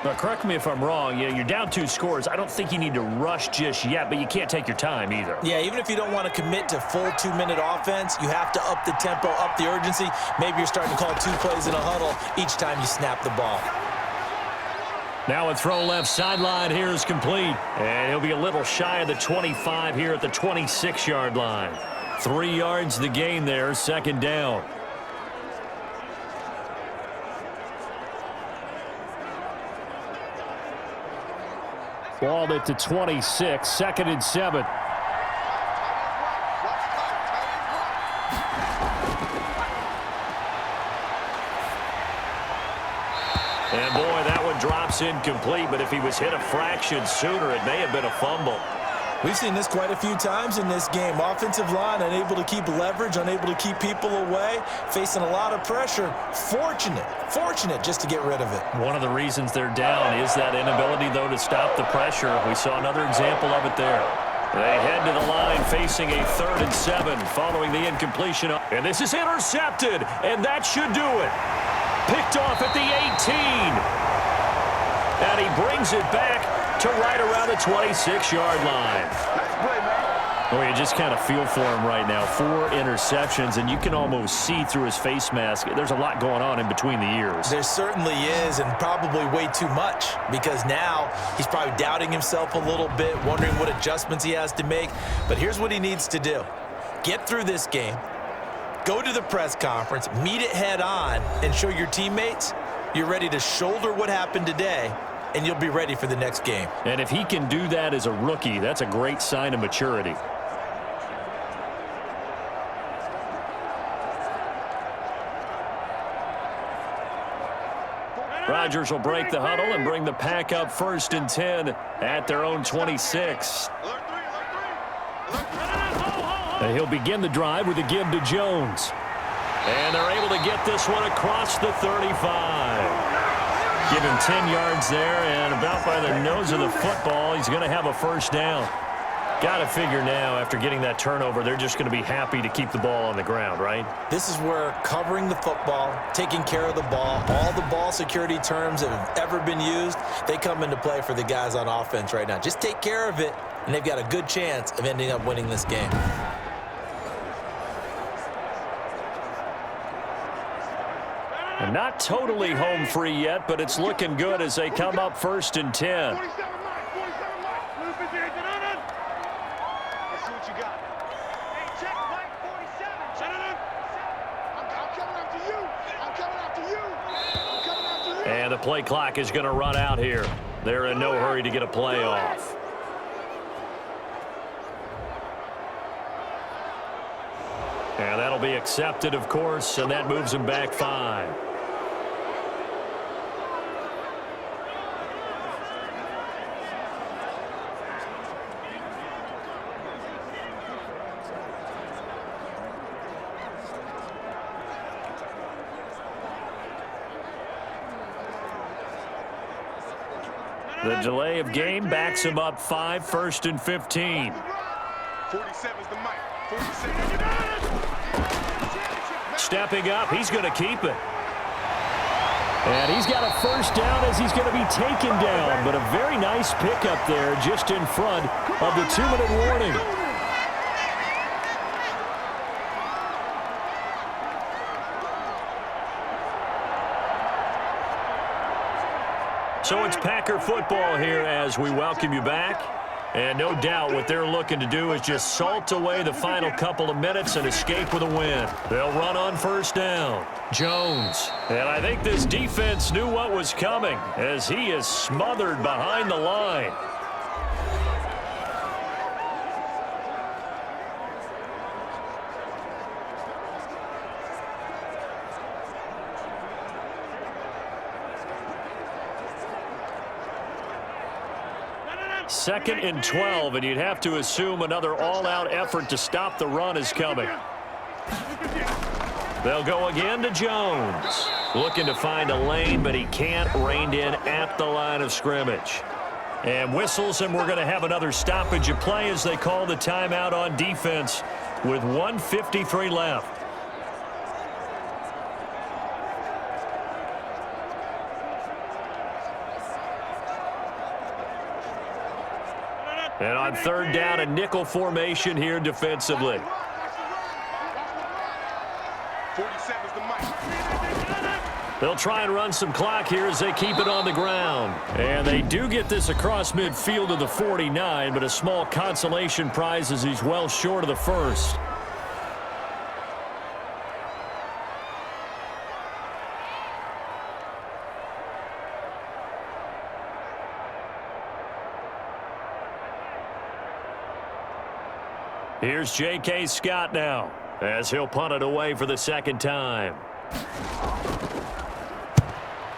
F: Now, correct me if I'm wrong. You're down 2 scores. I don't think you need to rush just yet, but you can't take your time either.
C: Yeah, even if you don't want to commit to full 2-minute offense, you have to up the tempo, up the urgency. Maybe you're starting to call 2 plays in a huddle each time you snap the ball.
F: Now a throw left sideline here is complete. And he'll be a little shy of the 25 here at the 26-yard line. 3 yards the gain there, 2nd down. Ball at the 26, 2nd and 7. And boy, that one drops incomplete, but if he was hit a fraction sooner, it may have been a fumble.
C: We've seen this quite a few times in this game. Offensive line unable to keep leverage, unable to keep people away, facing a lot of pressure. Fortunate just to get rid of it.
F: One of the reasons they're down is that inability, though, to stop the pressure. We saw another example of it there. They head to the line facing a 3rd and 7 following the incompletion. And this is intercepted, and that should do it. Picked off at the 18. And he brings it back to right around the 26-yard line. Well, you just kind of feel for him right now. 4 interceptions, and you can almost see through his face mask. There's a lot going on in between the ears.
C: There certainly is, and probably way too much, because now he's probably doubting himself a little bit, wondering what adjustments he has to make. But here's what he needs to do. Get through this game, go to the press conference, meet it head on, and show your teammates you're ready to shoulder what happened today, and you'll be ready for the next game.
F: And if he can do that as a rookie, that's a great sign of maturity. Rodgers will break the huddle and bring the pack up 1st and 10 at their own 26. And he'll begin the drive with a give to Jones. And they're able to get this one across the 35. Give him 10 yards there, and about by the nose of the football, he's going to have a 1st down. Got to figure now, after getting that turnover, they're just going to be happy to keep the ball on the ground, right?
C: This is where covering the football, taking care of the ball, all the ball security terms that have ever been used, they come into play for the guys on offense right now. Just take care of it, and they've got a good chance of ending up winning this game.
F: And not totally home free yet, but it's looking good as they come up 1st and 10. And the play clock is going to run out here. They're in no hurry to get a play off. And that'll be accepted, of course, and that moves him back 5. The delay of game backs him up 5, 1st and 15.
E: 47 is the mic. 47.
F: Stepping up, he's going to keep it. And he's got a first down as he's going to be taken down. But a very nice pickup there just in front of the 2-minute warning. So it's Packer football here as we welcome you back. And no doubt what they're looking to do is just salt away the final couple of minutes and escape with a win. They'll run on first down. Jones. And I think this defense knew what was coming as he is smothered behind the line. Second and 12, and you'd have to assume another all-out effort to stop the run is coming. They'll go again to Jones. Looking to find a lane, but he can't. Reined in at the line of scrimmage. And whistles, and we're going to have another stoppage of play as they call the timeout on defense with 1:53 left. And on third down, a nickel formation here defensively.
E: 47 is the mic.
F: They'll try and run some clock here as they keep it on the ground. And they do get this across midfield to the 49, but a small consolation prize as he's well short of the first. Here's J.K. Scott now as he'll punt it away for the second time.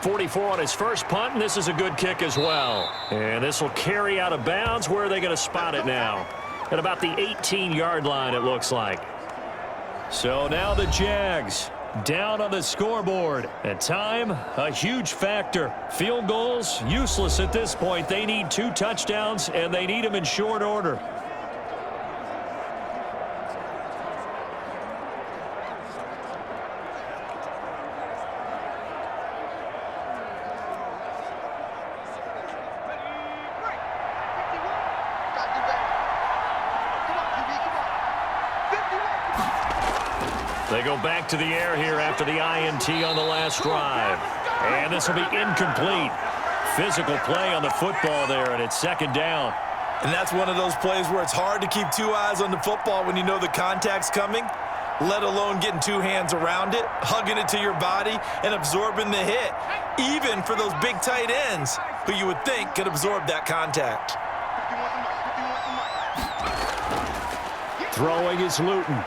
F: 44 on his first punt, and this is a good kick as well. And this will carry out of bounds. Where are they going to spot it now? At about the 18-yard line, it looks like. So now the Jags down on the scoreboard. And time, a huge factor. Field goals, useless at this point. They need 2 touchdowns, and they need them in short order. They go back to the air here after the INT on the last drive. And this will be incomplete. Physical play on the football there, and it's second down.
C: And that's one of those plays where it's hard to keep 2 eyes on the football when you know the contact's coming, let alone getting 2 hands around it, hugging it to your body, and absorbing the hit, even for those big tight ends who you would think could absorb that contact.
F: Throwing is Luton.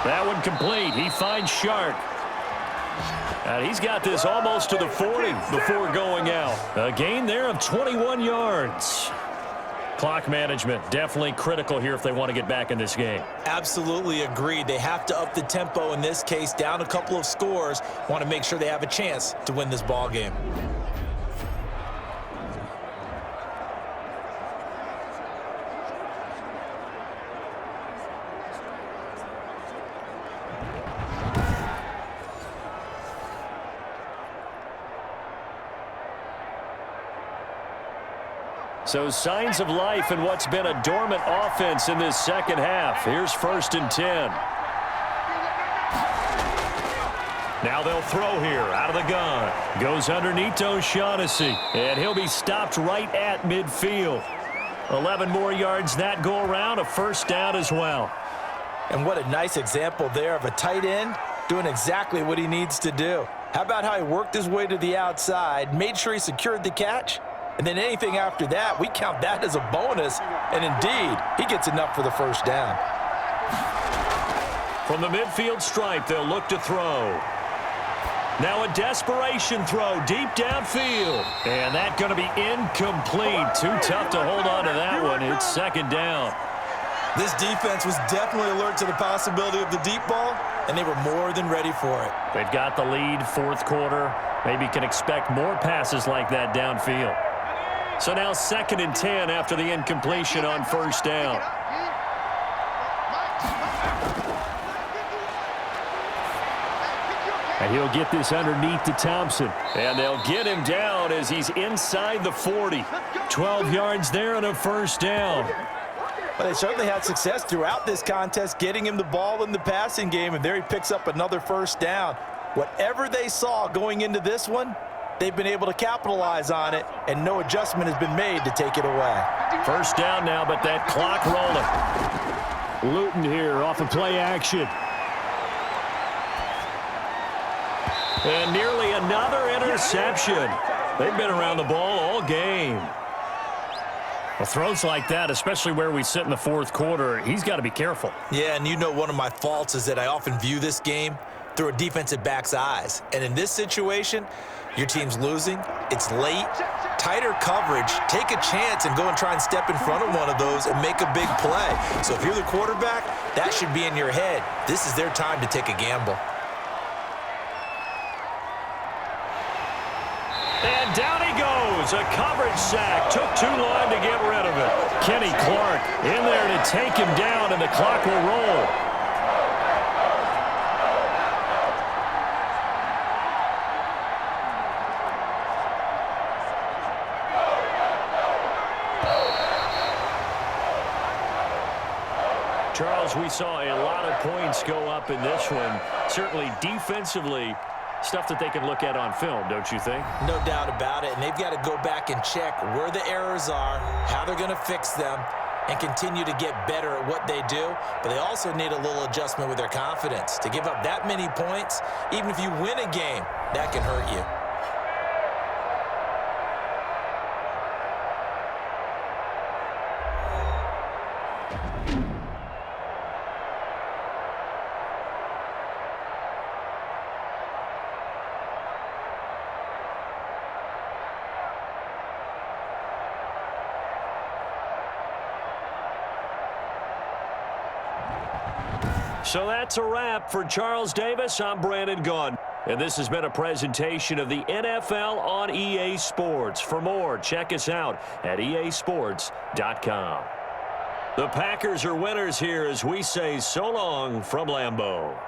F: That one complete. He finds Shark. And he's got this almost to the 40 before going out. A gain there of 21 yards. Clock management definitely critical here if they want to get back in this game.
C: Absolutely agreed. They have to up the tempo in this case, down a couple of scores. Want to make sure they have a chance to win this ball game.
F: So signs of life in what's been a dormant offense in this second half. Here's 1st and 10. Now they'll throw here out of the gun. Goes underneath to O'Shaughnessy, and he'll be stopped right at midfield. 11 more yards that go around, a first down as well.
C: And what a nice example there of a tight end doing exactly what he needs to do. How about how he worked his way to the outside, made sure he secured the catch, and then anything after that, we count that as a bonus. And indeed, he gets enough for the first down.
F: From the midfield stripe, they'll look to throw. Now a desperation throw deep downfield. And that's going to be incomplete. Too tough to hold on to that one. It's second down.
C: This defense was definitely alert to the possibility of the deep ball, and they were more than ready for it.
F: They've got the lead, fourth quarter. Maybe can expect more passes like that downfield. So now 2nd and 10 after the incompletion on first down. And he'll get this underneath to Thompson. And they'll get him down as he's inside the 40. 12 yards there and a first down.
C: Well, they certainly had success throughout this contest getting him the ball in the passing game, and there he picks up another first down. Whatever they saw going into this one, they've been able to capitalize on it, and no adjustment has been made to take it away.
F: First down now, but that clock rolling. Luton here off of play action. And nearly another interception. They've been around the ball all game. Well, throws like that, especially where we sit in the fourth quarter, he's got to be careful.
C: Yeah, and you know one of my faults is that I often view this game through a defensive back's eyes. And in this situation, your team's losing, it's late, tighter coverage, take a chance and go and try and step in front of one of those and make a big play. So if you're the quarterback, that should be in your head. This is their time to take a gamble.
F: And down he goes. A coverage sack. Took too long to get rid of it. Kenny Clark in there to take him down, and the clock will roll. Charles, we saw a lot of points go up in this one. Certainly defensively, stuff that they can look at on film, don't you think?
C: No doubt about it, and they've got to go back and check where the errors are, how they're going to fix them, and continue to get better at what they do. But they also need a little adjustment with their confidence. To give up that many points, even if you win a game, that can hurt you.
F: So that's a wrap for Charles Davis. I'm Brandon Gunn. And this has been a presentation of the NFL on EA Sports. For more, check us out at easports.com. The Packers are winners here as we say so long from Lambeau.